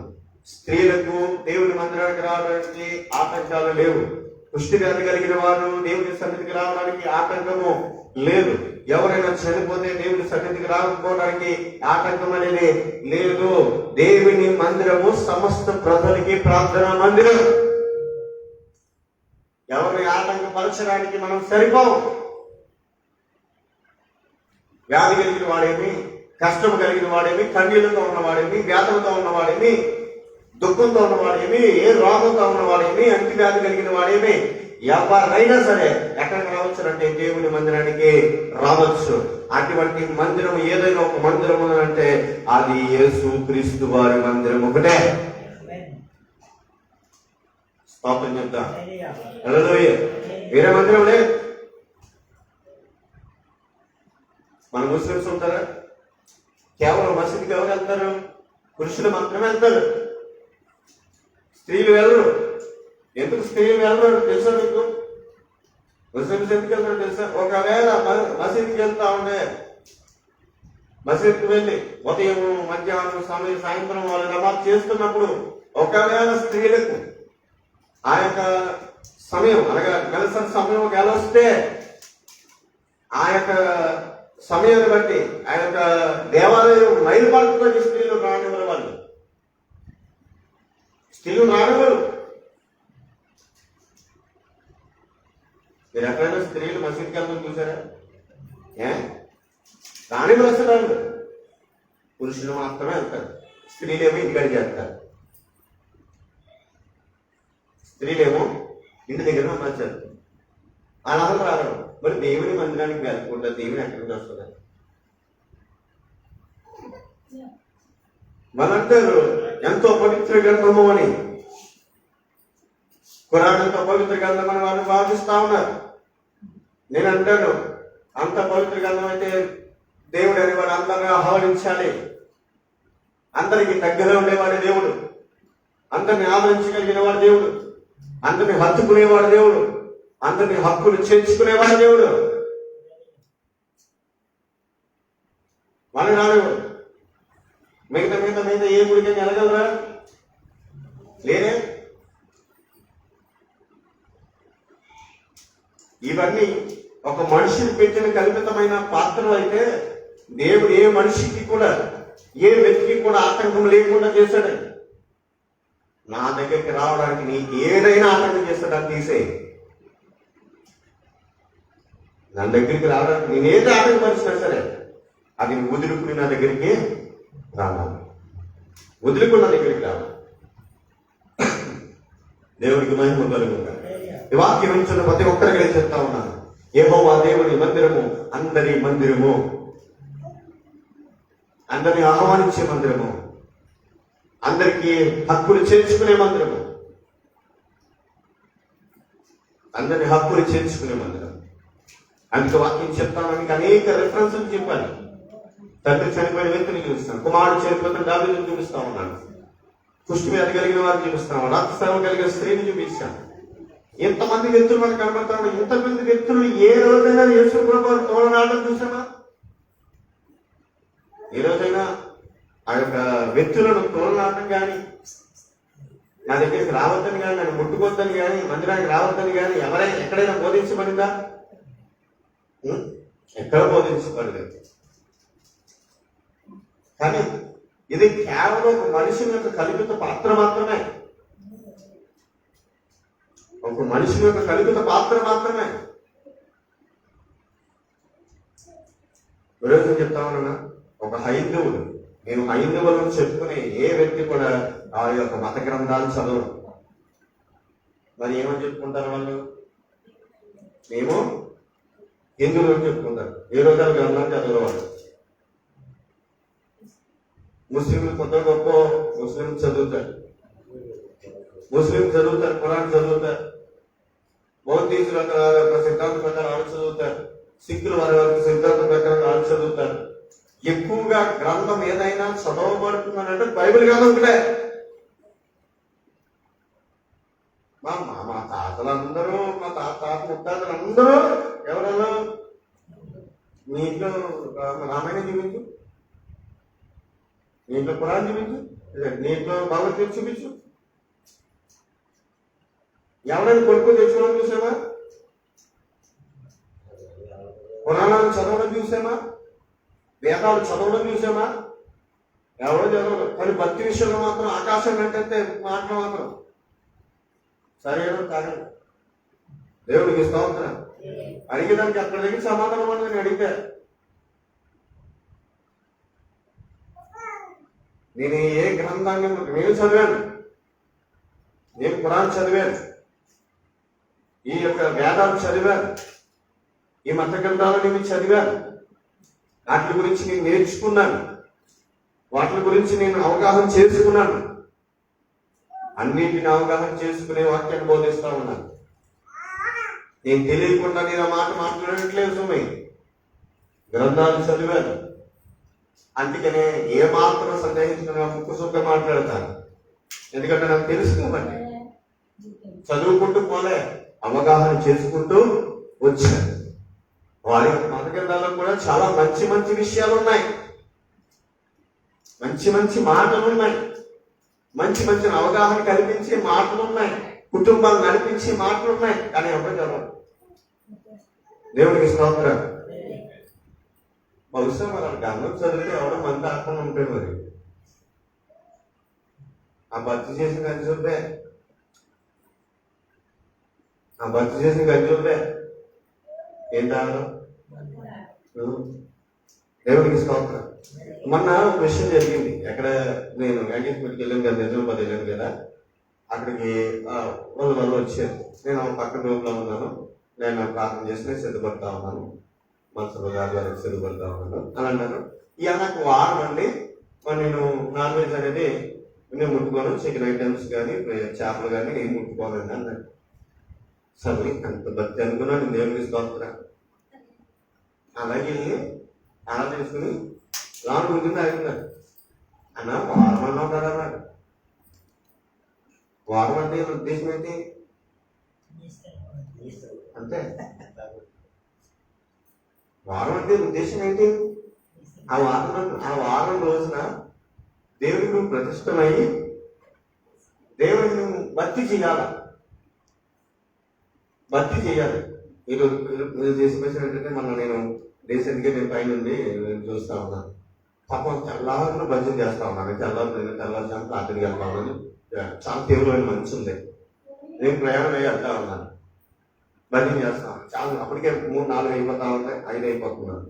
స్త్రీలకు దేవుని మందిరానికి రావడానికి ఆటంకాలు లేవు. పుష్టి వ్యాధి కలిగిన వారు దేవుని సన్నిధికి రావడానికి ఆటంకము లేదు. ఎవరైనా చనిపోతే దేవుని సన్నిధికి రాకపోవడానికి ఆటంకం అనేది లేదు. దేవుని మందిరము సమస్త ప్రజలకి ప్రార్థనా మందిరం. ఎవరిని ఆటంకపరచడానికి మనం సరిపోం. వ్యాధి కలిగిన వాడేమి, కష్టం కలిగిన వాడేమి, కన్నీళ్లతో ఉన్నవాడేమి, వ్యాధులతో ఉన్నవాడేమి, దుఃఖంతో ఉన్నవాడేమి, ఏ రోగంతో ఉన్నవాడేమి, అంటి వ్యాధి కలిగిన వాడేమి, ఎవరైనా సరే ఎక్కడికి రావచ్చు అంటే దేవుని మందిరానికి రావచ్చు. అటువంటి మందిరం ఏదైనా ఒక మందిరం అంటే అది యేసు క్రీస్తు వారి మందిరం ఒకటే. స్తోత్రం చెప్తా. హల్లెలూయా. వేరే మందిరం లేదు. మన ముస్లిమ్స్ ఉంటారా? కేవలం మసీదుకి ఎవరు వెళ్తారు? పురుషులు మాత్రమే వెళ్తారు, స్త్రీలు వెళ్ళరు. ఎందుకు స్త్రీలు వెళ్ళరు తెలుసా మీకు? ముస్లిమ్స్ ఎందుకు వెళ్తారు తెలుసా? ఒకవేళ మసీదుకి వెళ్తా ఉండే, మసీదుకి వెళ్ళి ఉదయం, మధ్యాహ్నం, సాయంత్రం వాళ్ళు నమాజ్ చేస్తున్నప్పుడు ఒకవేళ స్త్రీలకు ఆ యొక్క సమయం అనగా కలిసిన సమయం గెలొస్తే ఆ యొక్క సమయాన్ని బట్టి ఆ యొక్క దేవాలయం మైలుపడుతున్న స్త్రీలు రానివ్వరు. స్త్రీలు రానివ్వరు. మీరు ఎక్కడైనా స్త్రీలు మసీదుకి వెళ్తాం చూసారా? రానివ్వరు అసలు. పురుషులు మాత్రమే వెళ్తారు, స్త్రీలేమో ఇంటికాడ చేస్తారు. స్త్రీలేమో ఇంటి దగ్గర నచ్చారు. వాళ్ళందరూ రారు. మరి దేవుని మందిరానికి వెళ్ళకుండా దేవుని ఎక్కడి నుంచి వస్తుంది? మనంటారు ఎంతో పవిత్ర గ్రంథము అని, ఖురాన్ ఎంతో పవిత్ర గ్రంథం అని వాళ్ళు భావిస్తా ఉన్నారు. నేను అంటాను, అంత పవిత్ర గ్రంథం అయితే దేవుడు అనేవాడు అందరినీ ఆహ్వానించాలి. అందరికి దగ్గర ఉండేవాడు దేవుడు, అందరిని ఆదరించగలిగిన వాడు దేవుడు, అందరిని హత్తుకునేవాడు దేవుడు, అందరిని హక్కులు చేర్చుకునేవాడు దేవుడు. మన నాడు మిగతా ఏ గుడికి వెళ్ళగలరా? లేదే. ఇవన్నీ ఒక మనిషిని పెట్టిన కల్పితమైన పాత్రలు అయితే దేవుడు ఏ మనిషికి కూడా, ఏ వ్యక్తికి కూడా ఆటంకం లేకుండా చేశాడు. నా దగ్గరికి రావడానికి నీకు ఏదైనా ఆటంకం చేస్తాడని తీసేయి. నా దగ్గరికి రావడానికి నేను ఏది ఆటంకపరిచినా సరే అది వదులుకుని నా దగ్గరికి రావాలి. వదులుకుని నా దగ్గరికి రావాలి. దేవుడికి మహిమ కలుగుతుంది. ఈ వాక్యం ఉంచున్న ప్రతి ఒక్కరికి చెప్తా ఉన్నాను, యెహోవా దేవుని మందిరము అందరి మందిరము, అందరిని ఆహ్వానించే మందిరము, అందరికీ హక్కులు చేర్చుకునే మందిరము, అందరిని హక్కులు చేర్చుకునే మందిరం. అందుకే వాక్యం చెప్తాను, మీకు అనేక రెఫరెన్సులు చెప్పాలి. తండ్రి చనిపోయిన వ్యక్తిని చూపిస్తాను, కుమారుడు చనిపోయిన దావీదుని చూపిస్తా ఉన్నాను, కుష్టి వ్యాధి కలిగిన వారిని చూపిస్తాను, రక్తస్రావం కలిగిన స్త్రీని చూపిస్తాను. ఎంతమంది వ్యక్తులు మనకు కనబడతారు. ఇంతమంది వ్యక్తులు ఏ రోజైనా యేసు ప్రభువు తోలనాటం చూసామా? ఏ రోజైనా ఆ యొక్క వ్యక్తులను తోలనాటం కానీ, నా దగ్గరికి రావద్దని కానీ, నన్ను ముట్టుకోవద్దని కానీ, మందిరానికి రావద్దని కానీ ఎక్కడైనా బోధించబడిందా? ఎక్కడ బోధించబడలేదు. కానీ ఇది కేవలం ఒక మనిషి యొక్క కల్పిత పాత్ర మాత్రమే. ఒక మనిషి యొక్క కల్పిత పాత్ర మాత్రమే. ఈరోజు చెప్తా ఉన్నా, ఒక హైందవుడు, నేను హైందవులను చెప్పుకునే ఏ వ్యక్తి కూడా ఆ యొక్క మత గ్రంథాలు చదవరు. మరి ఏమని చెప్పుకుంటారు వాళ్ళు? మేము హిందువులు చెప్పుకుంటారు. ఏ రోజు గ్రంథాలు చదవరు వాళ్ళు. ముస్లింలు కొత్త గొప్ప ముస్లిం చదువుతారు, ఖురాన్ చదువుతారు, బౌద్ధీసుల యొక్క సిద్ధాంత ప్రకారం వాళ్ళు చదువుతారు, సిక్కులు వారి యొక్క సిద్ధాంత ప్రకారం వాళ్ళు చదువుతారు. ఎక్కువగా గ్రంథం ఏదైనా చదవబడుతుందంటే బైబిల్ గ్రంథం ఒకటే. మా తాతలందరూ, మా తాత ముత్తాతలందరూ ఎవరన్నా మీ ఇంట్లో రామాయణం చూపించు, నీ ఇంట్లో ఖురాన్ చూపించు, నీ ఇంట్లో భగవద్గీత చూపించు. ఎవరైనా కొడుకు తెచ్చుకోవడం చూసామా? పురాణాలు చదవడం చూసామా? వేదాలు చదవడం చూసామా? ఎవరో చదవరు. కానీ భక్తి విషయంలో మాత్రం ఆకాశం వెంటనే మాటలు మాత్రం సరైన కాదు. దేవుడికి స్తోత్రం. అడిగేదానికి అక్కడ దగ్గర సమాధానం అని అడిగితే నేను ఏ గ్రంథాన్ని నేను చదివాను, నేను ఖురాన్ చదివాను, ఈ యొక్క వేదాలు చదివాను, ఈ మత గ్రంథాలను నేను చదివాను, వాటి గురించి నేను నేర్చుకున్నాను, వాటి గురించి నేను అవగాహన చేసుకున్నాను. అన్నింటిని అవగాహన చేసుకునే వాక్యాన్ని బోధిస్తా ఉన్నాను. నేను తెలియకుండా నేను ఆ మాట మాట్లాడట్లేదు. సుమై గ్రంథాలు చదివాను, అందుకనే ఏ మాత్రం సందేహించుకున్న ముక్కు సుక్క మాట్లాడతాను. ఎందుకంటే నాకు తెలుసు కాబట్టి. చదువుకుంటూ పోలే, అవగాహన చేసుకుంటూ వచ్చాను. వారి మత గ్రంథాల్లో కూడా చాలా మంచి మంచి విషయాలు ఉన్నాయి, మంచి మంచి మాటలు ఉన్నాయి, మంచి మంచి అవగాహన కల్పించే మాటలు ఉన్నాయి, కుటుంబాలు నడిపించే మాటలు ఉన్నాయి. కానీ ఎవరు చదవరు. దేవుడికి స్తోత్రం. బహుశా మరి గంధం చదివితే ఎవడో మంది ఆకుండా ఉంటాడు. మరి ఆ భర్తీ చేసిన గంజులే, ఏం తాగడం? దేవుడికి స్తోత్రం. మొన్న ఒక విషయం జరిగింది. ఎక్కడ నేను ఎంగేజ్మెంట్కి వెళ్ళాను కదా, నిజామాబాద్ వెళ్ళాను కదా, అక్కడికి వాళ్ళు వచ్చారు. నేను పక్కన రూమ్లో ఉన్నాను. నేను ప్రార్థన చేసి సిద్ధపడతా ఉన్నాను, మనసు గారికి సిద్ధపడతా ఉన్నాను అని అన్నాను. ఇక నాకు వారం అండి, నేను నాన్ వెజ్ అనేది నేను ముట్టుకోను, చికెన్ ఐటమ్స్ కానీ చేపలు కానీ నేను ముట్టుకోనండి అన్నాడు. సరే అంత భక్తి అనుకున్నాను. దేవుడికి స్తోత్రం. అలాగే అలా తీసుకుని లాంగ్ గురించి అడిగినాడు. అన్న వారం అన్నా కదా అన్నాడు. వారం అంటే ఉద్దేశం ఏంటి? అంతే. వారం అంటే ఉద్దేశం ఏంటి? ఆ వారం రోజున దేవుడికి నువ్వు ప్రతిష్టమయ్యి దేవుడిని నువ్వు భక్తి చేయాలి. మీరు చేసిన విషయం ఏంటంటే, మొన్న నేను రీసెంట్గా నేను పైనుండి చూస్తా ఉన్నాను. పాపం తెల్లారు భజన చేస్తా ఉన్నాను. తెల్లారు ప్రార్థనకి వెళ్తా ఉన్నాను. చాలా తీవ్రమైన మంచి ఉంది. నేను ప్రయాణం అయ్యి వెళ్తా ఉన్నాను, భజన చేస్తాను. చాలా అప్పటికే 3-4 అయిపోతా ఉంటాయి, 5 అయిపోతున్నాను.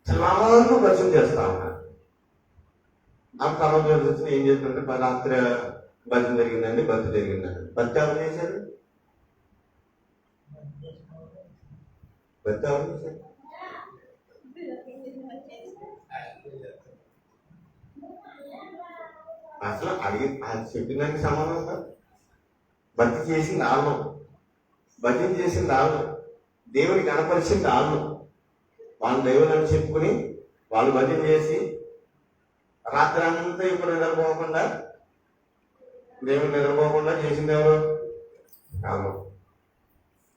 తెల్లారు భజన చేస్తా ఉన్నాను. ఆ తర్వాత వచ్చి ఏం చేస్తుంటే, రాత్రి భజన జరిగిందండి, భక్తి జరిగిందండి. భక్తి ఎవరు చేశారు? భక్తి ఎవరు చేశారు? అసలు చెప్పినానికి సమానం కాదు. భక్తి చేసింది ఆళ్ళు, భజన చేసింది ఆళ్ళు, దేవుని కనపరిచింది ఆళ్ళు. వాళ్ళు దేవుళ్ళని చెప్పుకుని వాళ్ళు భజన చేసి రాత్రి అంతా ఇప్పుడు నిద్రపోకుండా, దేవుని నిద్రపోకుండా చేసింది ఎవరు? ఆళ్ళు.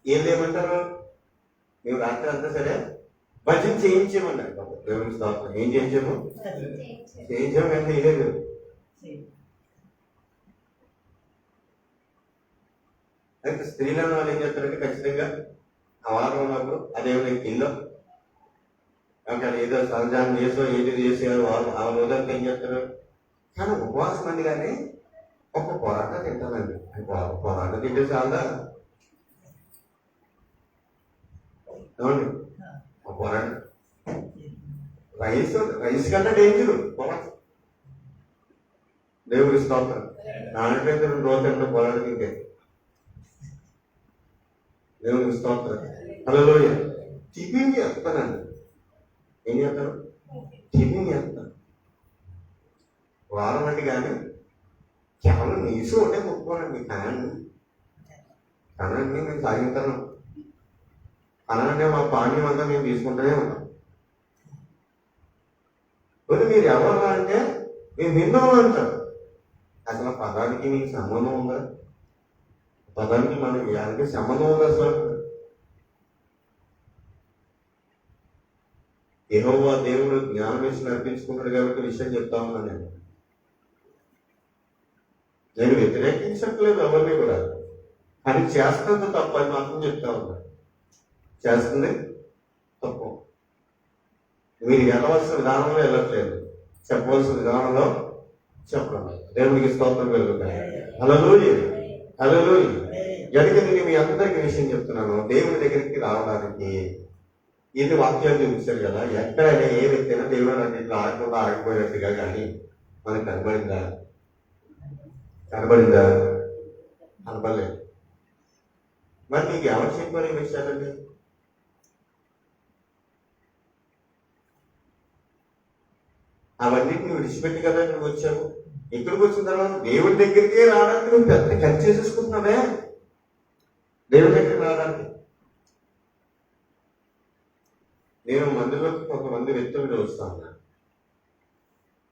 ఏం లేమంటారు? మేము రాత్రి అంతా సరే భజన చేయించేమన్నారు. దేవుని స్తోత్రం. ఏం చేయించాము? అంటే ఇదే లేదు. అయితే స్త్రీలను వాళ్ళు ఏం చేస్తారంటే, ఖచ్చితంగా ఆ వారం ఉన్నప్పుడు అదేమైనా ఇల్లు ఏదో సహజాన్ని చేసో ఏది చేసేవారు ఆ రోజంతా ఏం చేస్తారు. కానీ ఉపవాసం అండి, కానీ ఒక పొరాటా తింటానండి. పొరాటా తింటే చాలా ఏమండి, ఒక పొరాటా రైస్ కంటే డేంజర్ పొరాటా. దేవుడి స్తోత్రం. నాన్నట్లయితే 2 రోజులు అంటే పొరాటా తింటే. దేవుడికి స్తోత్రం. హల్లెలూయా. టిఫిన్ చేస్తానండి. ఏం చేస్తారు? టిఫిన్ చేస్తాను. వారం అంటే కానీ కేవలం నీసు ఒకటే ముట్టుకోనండి. కనండి మేము సాగించాను. కనంటే మా పాణ్యం అంతా మేము తీసుకుంటూనే ఉంటాం. మరి మీరు ఎవరు అంటే మేము విన్నాము అంటారు. అసలు ఆ పదానికి మీకు సంబంధం ఉందా? పదానికి మనకి యానికి సంబంధం ఉందా? అసలు యెహోవా దేవుడు జ్ఞానమేసి నడిపించుకుంటాడు కాబట్టి విషయం చెప్తా ఉన్నాను. నేను వ్యతిరేకించట్లేదు ఎవరిని కూడా, కానీ చేస్తుంది తప్ప అని మాత్రం చెప్తా ఉన్నా. చేస్తుంది తప్పు. మీరు వెళ్ళవలసిన విధానంలో వెళ్ళట్లేదు, చెప్పవలసిన విధానంలో చెప్పడం. దేవునికి స్తోత్రం కలుగుతాయి. హల్లెలూయా, హల్లెలూయా. ఎందుకంటే నేను మీ అందరికీ విషయం చెప్తున్నాను. దేవుని దగ్గరికి రావడానికి ఇది వాక్యాలు చూపించారు కదా. ఎక్కడైనా ఏ వ్యక్తి అయినా దేవుడు అంటే ఇట్లా ఆగకుండా ఆగిపోయినట్టుగా కానీ మనకు కనబడిందా? కనబడలేదు. మరి మీకు ఎవరు చెప్పారు ఈ విషయాలండి? అవన్నిటిని విడిచిపెట్టి కదా ఇక్కడికి వచ్చావు. ఇక్కడికి వచ్చిన తర్వాత దేవుడి దగ్గరికి రావడానికి నువ్వు పెద్ద ఖర్చు చేసేసుకుంటున్నావే. దేవుడి దగ్గరికి రావడానికి నేను మందిలోకి కొంతమంది వ్యక్తులు చూస్తాను.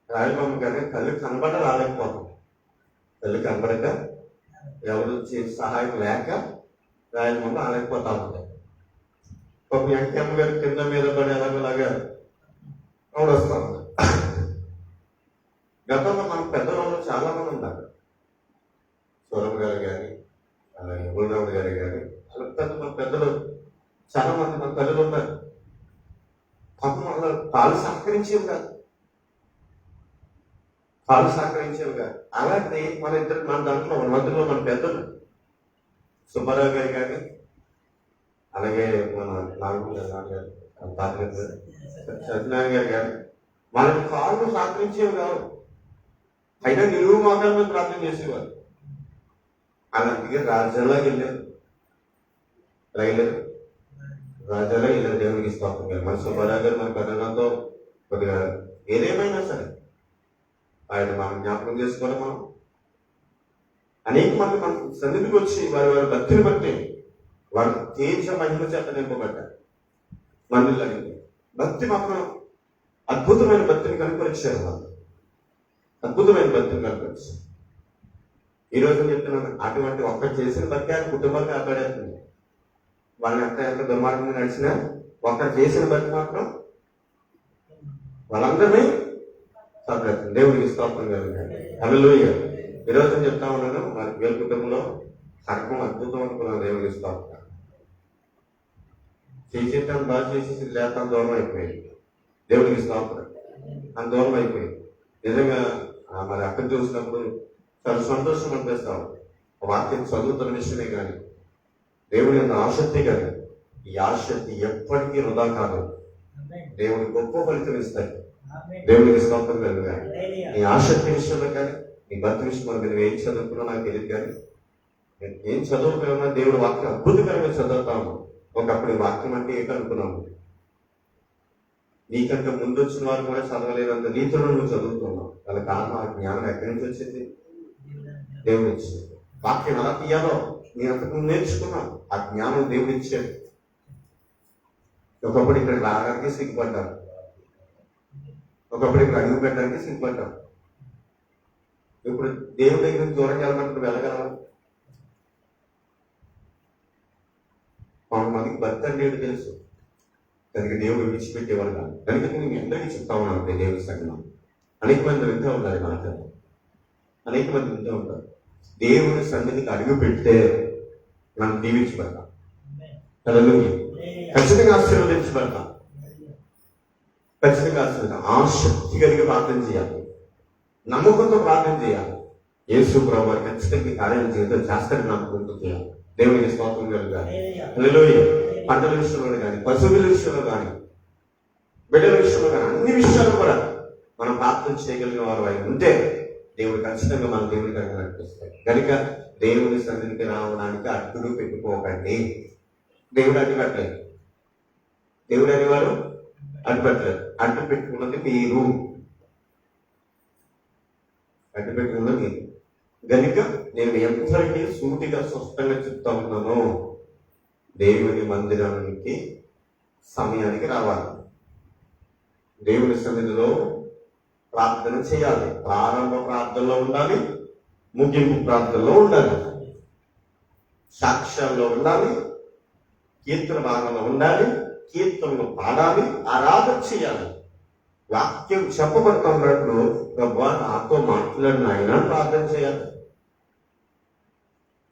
రాయలమ్మ కానీ కళ్ళు కనబడ రాలేకపోతాం. కళ్ళు కనబడక ఎవరు సహాయం లేక రాయలమ్మ రాలేకపోతా ఉంటాయి. ఒక వెంకమ్మ గారు కింద మీద పడి ఎలాగోలాగా వస్తా ఉంటారు. గతంలో మన పెద్దవాళ్ళు చాలా మంది ఉన్నారు. సూరమ్మ గారు కానీ అలాగే గురురాముడు గారు కానీ అలా మన పెద్దలు చాలా మంది మన తల్లులు ఉన్నారు. పాపం వాళ్ళ కాలు సహకరించేవి కాదు. అలాంటిది మన దాంట్లో మన మధ్యలో మన పెద్దలు సుబ్బారావు గారు కానీ అలాగే మన సత్యనారాయణ గారు కానీ వాళ్ళకి కాళ్ళు సహకరించేవి కావు. అయినా నిలువు మోకాల మీద ప్రార్థన చేసేవారు. అలాంటిగా రాజ్యాలకు వెళ్ళారు. రాజాలో ఇలా దేవునికి స్తోత్రం గారు మన సుబ్బారావు గారు మన కథనంతో కొద్దిగా ఏదేమైనా సరే ఆయన మనం జ్ఞాపకం చేసుకోవాలి. మనం అనేక మంది మన సన్నిధికి వచ్చి వారి భక్తిని బట్టి వారి తేజ మహిమ చేత నింపబడ్డారు. మందిలో భక్తి మాత్రం అద్భుతమైన భక్తిని కనుపరిచారు. వాళ్ళు అద్భుతమైన భక్తిని కనుపరిచారు. ఈ రోజు చెప్తున్నాను, అటువంటి ఒక్కటి చేసిన బట్టి ఆయన కుటుంబాన్ని కాపాడేస్తుంది. వాళ్ళని ఎంత దుర్మార్గంగా నడిచినా ఒక్కరు చేసిన బట్టి మాత్రం వాళ్ళందరినీ కాపాడుతుంది. దేవుడికి స్తోత్రం కలుగుతాయి. హల్లెలూయా. ఈరోజు చెప్తా ఉన్నాను, మరి వీళ్ళ కుటుంబంలో సర్గం అద్భుతం అనుకున్నాను. దేవుడికి స్తోత్రం. చేసేటాన్ని బాగా చేసేసి లేక దూరం అయిపోయింది. దేవుడికి స్తోత్రం. అంత దూరం అయిపోయింది. నిజంగా మరి అక్కడ చూసినప్పుడు చాలా సంతోషం అనిపిస్తాం. వాక్యం చదువుతున్న విషయమే కానీ దేవుని యొక్క ఆసక్తి కానీ ఈ ఆసక్తి ఎప్పటికీ వృధా కాదు. దేవుని గొప్ప ఫలితం ఇస్తాయి. దేవునికి స్తోత్రం కలుగుతాయి. నీ ఆసక్తి విషయంలో కానీ నీ భక్తి విషయంలో మీరు ఏం చదువుకున్నా నాకు తెలియదు, కానీ నేను ఏం చదువుకున్నా దేవుడు వాక్యం అద్భుతకరంగా చదువుతాము. ఒకప్పుడు వాక్యం అంటే ఏంటనుకున్నాము, నీకంటే ముందు వచ్చిన వారు కూడా చదవలేదంత రీతిలో నువ్వు చదువుతున్నావు. వాళ్ళ కారణం ఆ జ్ఞానం ఎక్కడి నుంచి వచ్చింది? దేవుడు ఇచ్చింది. వాక్యం ఎలా తీయాలో నీ అంతకు నేర్చుకున్నావు. ఆ జ్ఞానం దేవుడు ఇచ్చాడు. ఒకప్పుడు ఇక్కడ రావడానికి సిగ్గుపడ్డారు, ఒకప్పుడు ఇక్కడ అడుగు పెట్టడానికి సిగ్గుపడ్డారు. ఇప్పుడు దేవుడి దగ్గర దూరం వెళ్ళమంటే వెళ్ళగలవా? కొంతమందికి భర్త అంటే తెలుసు, దానికి దేవుడు విడిచిపెట్టేవాడు కాదు. కనుక నేను అందరికీ చెప్తా ఉన్నాను, దేవుడి సంఘం అనేక మంది వింటూ ఉంటారు. మాట అనేక మంది వింటూ ఉంటారు. దేవుడి సన్నిధికి అడుగు పెడితే మనం దీవించబడతాం. ఖచ్చితంగా ఆశీర్వదించబడతాం. ఖచ్చితంగా ఆశీర్వదించాం. ఆసక్తి కలిగి ప్రార్థన చేయాలి, నమ్మకంతో ప్రార్థన చేయాలి. యేసు ప్రభువు ఖచ్చితంగా కార్యాలు జీవితం చేస్తారని నమ్మకంతో చేయాలి. దేవునికి స్తోత్రం కలుగాలి. హల్లెలూయా. పంటల విషయంలో కానీ, పశువుల విషయంలో కానీ, బిడ్డల విషయంలో కానీ, అన్ని విషయాలు కూడా మనం ప్రార్థన చేయగలిగిన వారు అయి ఉంటే దేవుడు ఖచ్చితంగా మన దేవుడికి నడిపిస్తాడు. కనుక దేవుని సన్నిధికి రావడానికి అడ్డులు పెట్టుకోకండి. దేవుడు అడ్డుపెట్టలేదు. దేవుడు అనేవారు అడ్డుపెట్టలేదు. అడ్డు పెట్టుకున్నది మీరు. కట్టిపెట్టుకుందా మీరు. గనుక నేను ఎంతకి సూటిగా స్పష్టంగా చెప్తా ఉన్నాను, దేవుని మందిరానికి సమయానికి రావాలి, దేవుని సన్నిధిలో ప్రార్థన చేయాలి. ప్రారంభ ప్రార్థనలో ఉండాలి, ముగింపు ప్రార్థనలో ఉండాలి, సాక్ష్యాల్లో ఉండాలి, కీర్తన భాగంలో ఉండాలి, కీర్తనలు పాడాలి, ఆరాధన చేయాలి. వాక్యం చెప్పబడుతున్నట్లు ప్రభువా నాతో మాట్లాడిన ఆయన ప్రార్థన చేయాలి.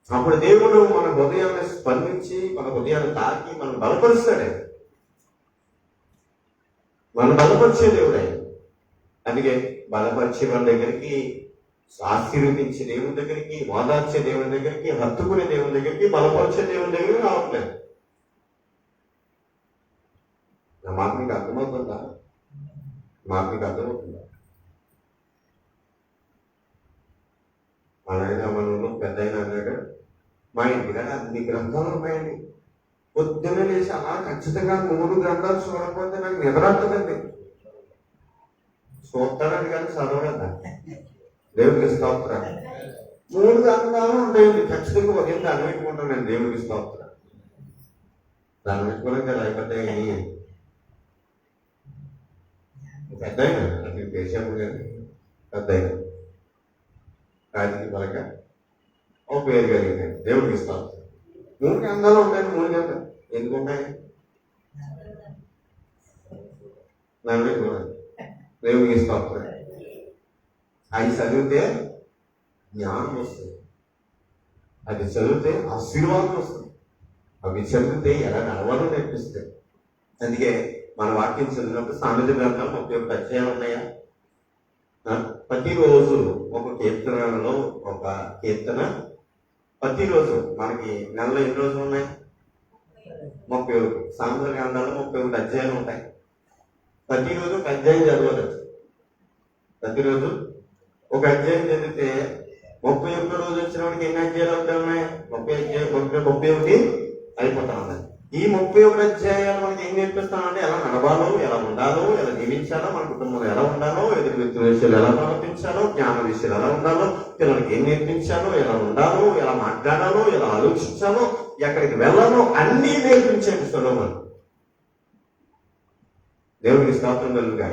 అప్పుడు దేవుడు మన హృదయాన్ని స్పందించి మన హృదయాన్ని తాకి మనం బలపరుస్తాడే, మనం బలపరిచే దేవుడే. అందుకే బలపరిచే వాళ్ళ దగ్గరికి, ఆశీర్వదించే దేవుని దగ్గరికి, ఓదార్చే దేవుని దగ్గరికి, హత్తుకునే దేవుని దగ్గరికి, బలపరిచే దేవుని దగ్గరికి రావట్లేదు. నా మాట మీకు అర్థమవుతుందా? మీకు అర్థమవుతుందా? మన మనలో పెద్ద అయినా అన్నాడు, మా ఇంటికాడ అన్ని గ్రంథాలు ఉన్నాయండి, పొద్దున్న లేచి అలా ఖచ్చితంగా 3 గ్రంథాలు చూడకపోతే నాకు నిద్రట్టదండి. చూస్తాడని కానీ చదవడదా? దేవుడికి స్తోత్రం. 3 గ్రంథాలు ఉంటాయండి ఖచ్చితంగా, ఉదయం దాన్ని పెట్టుకుంటాను నేను. దేవుడికి స్తోత్రం. దాన్ని పెట్టుకోలేం కదా. అయిపోతే పెద్ద అయినా అది దేశం కానీ పెద్ద అయినా రాజకీయ పరంగా ఒక పేరు కలిగింది. దేవుడికి ఇస్తాం. 3 గ్రంథాలు ఉంటాయండి. 3 గ్రంథాలు ఎందుకు ఉంటాయి? దేవుడికి ఇస్తాం. అవి చదివితే జ్ఞానం వస్తుంది, అది చదివితే ఆశీర్వాదం వస్తుంది, అవి చదివితే ఎలా నడవాలో నేర్పిస్తాయి. అందుకే మన వాక్యం చదివినప్పుడు సామెత గ్రంథాలు 31 అధ్యాయాలు ఉన్నాయా? ప్రతిరోజు ఒక కీర్తనలో ఒక కీర్తన. ప్రతిరోజు మనకి నెలలో ఎన్ని రోజులు ఉన్నాయి? 31. సామెతల గ్రంథాల్లో 31 అధ్యాయాలు ఉంటాయి. ప్రతిరోజు ఒక అధ్యాయం చదవాలి. ప్రతిరోజు ఒక అధ్యాయం చదివితే 31 రోజు వచ్చిన వాడికి ఎన్ని అధ్యాయాలు అవుతాయి? ఉన్నాయి 31 అయిపోతా ఉన్నాయి. ఈ 31 అధ్యాయాలు మనకి ఏం నేర్పిస్తామంటే ఎలా నడవాలో, ఎలా ఉండాలో, ఎలా జీవించాలో, మన కుటుంబంలో ఎలా ఉండాలో, ఎదుటి వ్యక్తుల విషయాలు ఎలా ప్రవర్తించాలో, జ్ఞాన విషయాలు ఎలా ఉండాలో, పిల్లలకి ఏం నేర్పించాలో, ఎలా ఉండాలో, ఎలా మాట్లాడాలో, ఎలా ఆలోచించాలో, ఎక్కడికి వెళ్ళాలో అన్నీ నేర్పించండి సొలొమోను. దేవుడికి స్తోత్రం కలుగుగా.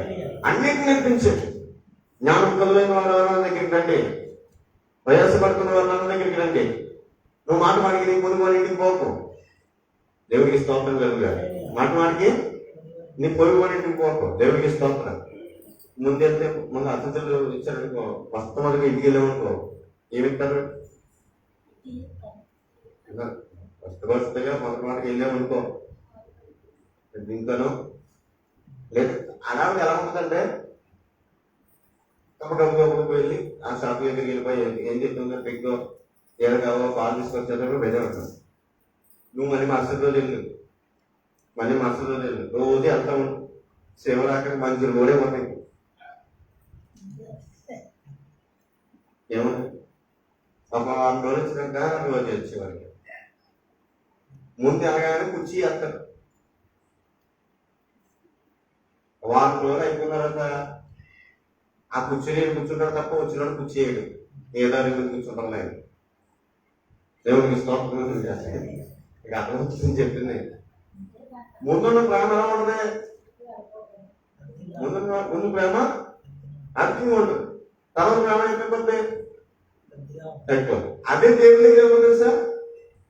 అన్నిటి నేర్పించండి. జ్ఞానం కలువైన వాళ్ళ దగ్గరికి రండి, ప్రయాసపడుతున్న వాళ్ళ దగ్గరికి రండి. నువ్వు మాట మాడికి నీ పొరుగు వాళ్ళ ఇంటికి పోకు. దేవుడికి స్తోత్రం కలుగుగా. మాట మాడికి నీ పొరుగు వాళ్ళ ఇంటికి పోకు. దేవుడికి స్తోత్రం. ముందెళ్తే ముందు అతిథులు ఇచ్చారనుకో, వస్తమలుగా ఇంటికి వెళ్ళామనుకో, ఏమిస్తారు? వస్తగా మొదటి మాటకి వెళ్ళామనుకో, దీంతోనో లేదు. అలా ఎలా ఉంటుందంటే కప్పకప్పు వెళ్ళి ఆ షాప్ దగ్గరికి వెళ్ళిపోయి ఏం చెప్తుందో పెగ్గు ఏదో కావో పాలు తీసుకొచ్చేటప్పుడు బెదే ఉంటుంది. నువ్వు మళ్ళీ మరుసటి రోజు వెళ్ళు, రోజు వెళ్తా ఉంటావు. సేవలాక మంచి రోడే పోతాయి. ఏమన్నా ఒక 6 రోజులు వచ్చినాక రోజు వచ్చేవాడికి ముందు ఎలాగానే కుర్చీ వేస్తారు. 1 రోజులు అయిపోయిన తర్వాత ఆ కుర్చీని కూర్చుంటాడు తప్ప వచ్చినాడు కుర్చీ వేయడు. ఏదో కూర్చుంటాం లేదు. దేవుడికి స్తోత్రం చేస్తాయి. ఇక అర్థమవుతుందని చెప్పింది. ముందున్న ప్రేమ ఎలా ఉండదు? ముందు ప్రేమ అర్థంగా ఉంటుంది, తర్వాత ప్రేమ అయిపోతుంది ఎక్కువ. అదే దేవుడి దగ్గర ఏమవుతుంది సార్?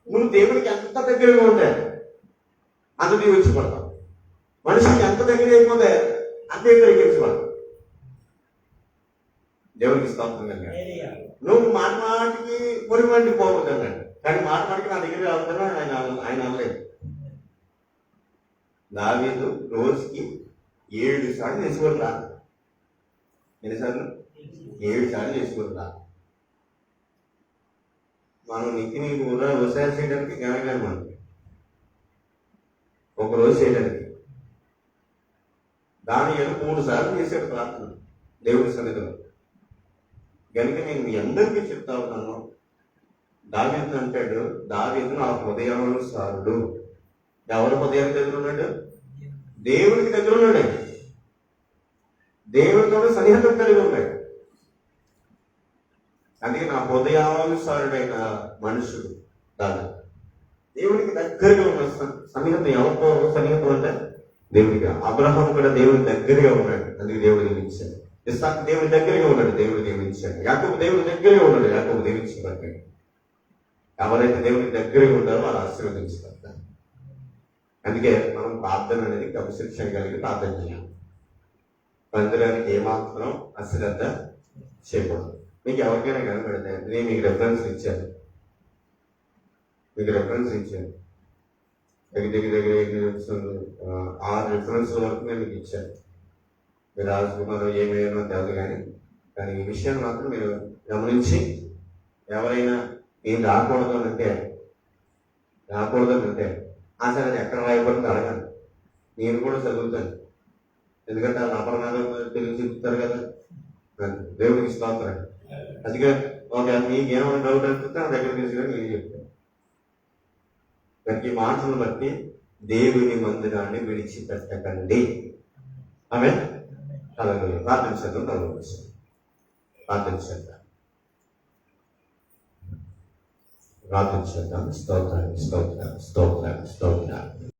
నువ్వు దేవుడికి ఎంత దగ్గరగా ఉంటే అంత దీవించబడతావు. మనిషికి ఎంత దగ్గర అయిపోతే అంత దగ్గరికి దేవుడికి స్తోత్రం కనుక. నువ్వు మాటికి పొరుగు వాటికి పోవద్దండి, కానీ మాటికి నా దగ్గర రావద్దని ఆయన అనలేదు. దావీదు రోజుకి 7 సార్లు చేసుకొని రా. ఎన్నిసార్లు? 7 సార్లు చేసుకొని రా. మనం నీకు వ్యవసాయం చేయడానికి కానీ మనకి ఒకరోజు చేయడానికి దాని 3 సార్లు చేసాడు ప్రార్థన దేవుడి సన్నిధిలో. కనుక నేను మీ అందరికీ చెప్తా ఉన్నాను, దావీదు అంటాడు, దావీదు నా హృదయానుసారుడు. ఎవరి హృదయానికి దగ్గర ఉన్నాడు? దేవుడికి దగ్గర ఉన్నాడు. దేవుడితో సన్నిహితం కలిగి ఉన్నాడు. అందుకే నా హృదయానుసారుడైన మనుషుడు దాని దేవునికి దగ్గరగా ఉన్న సన్నిహితం ఎవరితో సన్నిహితం అంటే దేవుడిగా. అబ్రహాం కూడా దేవుడి దగ్గరగా ఉన్నాడు, అందుకే దేవుడు దీవించాడు. ఇస్సాకు దేవుడి దగ్గరగా ఉన్నాడు, దేవుడు దీవించాడు. యాకోబు దేవుడి దగ్గరగా ఉన్నాడు, యాకోబు దీవించబడ్డాడు. ఎవరైతే దేవుడికి దగ్గరగా ఉంటారో వాళ్ళు ఆశీర్వదించబడతారు. అందుకే మనం ప్రార్థన అనేది క్రమశిక్షణ కలిగి ప్రార్థన చేయాలి. మందిరానికి ఏమాత్రం అశ్రద్ధ చేయకూడదు. మీకు ఎవరికైనా కనబడితే నేను మీకు రెఫరెన్స్ ఇచ్చాను, దగ్గర దగ్గర 6 రిఫరెన్స్ల వరకు నేను మీకు ఇచ్చాను. మీరు రాసుకున్నారో ఏమేమో తెలియదు, కానీ ఈ విషయాన్ని మాత్రం మీరు గమనించి ఎవరైనా నేను రాకూడదు అంటే సరే అది ఎక్కడ రాయబడింది అడగాలి. నేను కూడా చదువుతాను, ఎందుకంటే అది అపరాధం తెలిసి చెప్తారు కదా. దేవుడికి స్తోత్రం. అందుకే మీకు ఏమైనా డౌట్ అనిపిస్తే నా దగ్గర తీసుకుని నేను చెప్తాను. ప్రతి మాటలను బట్టి దేవుని మందిరాన్ని విడిచిపెట్టకండి. ఆమేన్. హల్లెలూయా. ప్రార్థించేద్దాం. స్తోత్రం.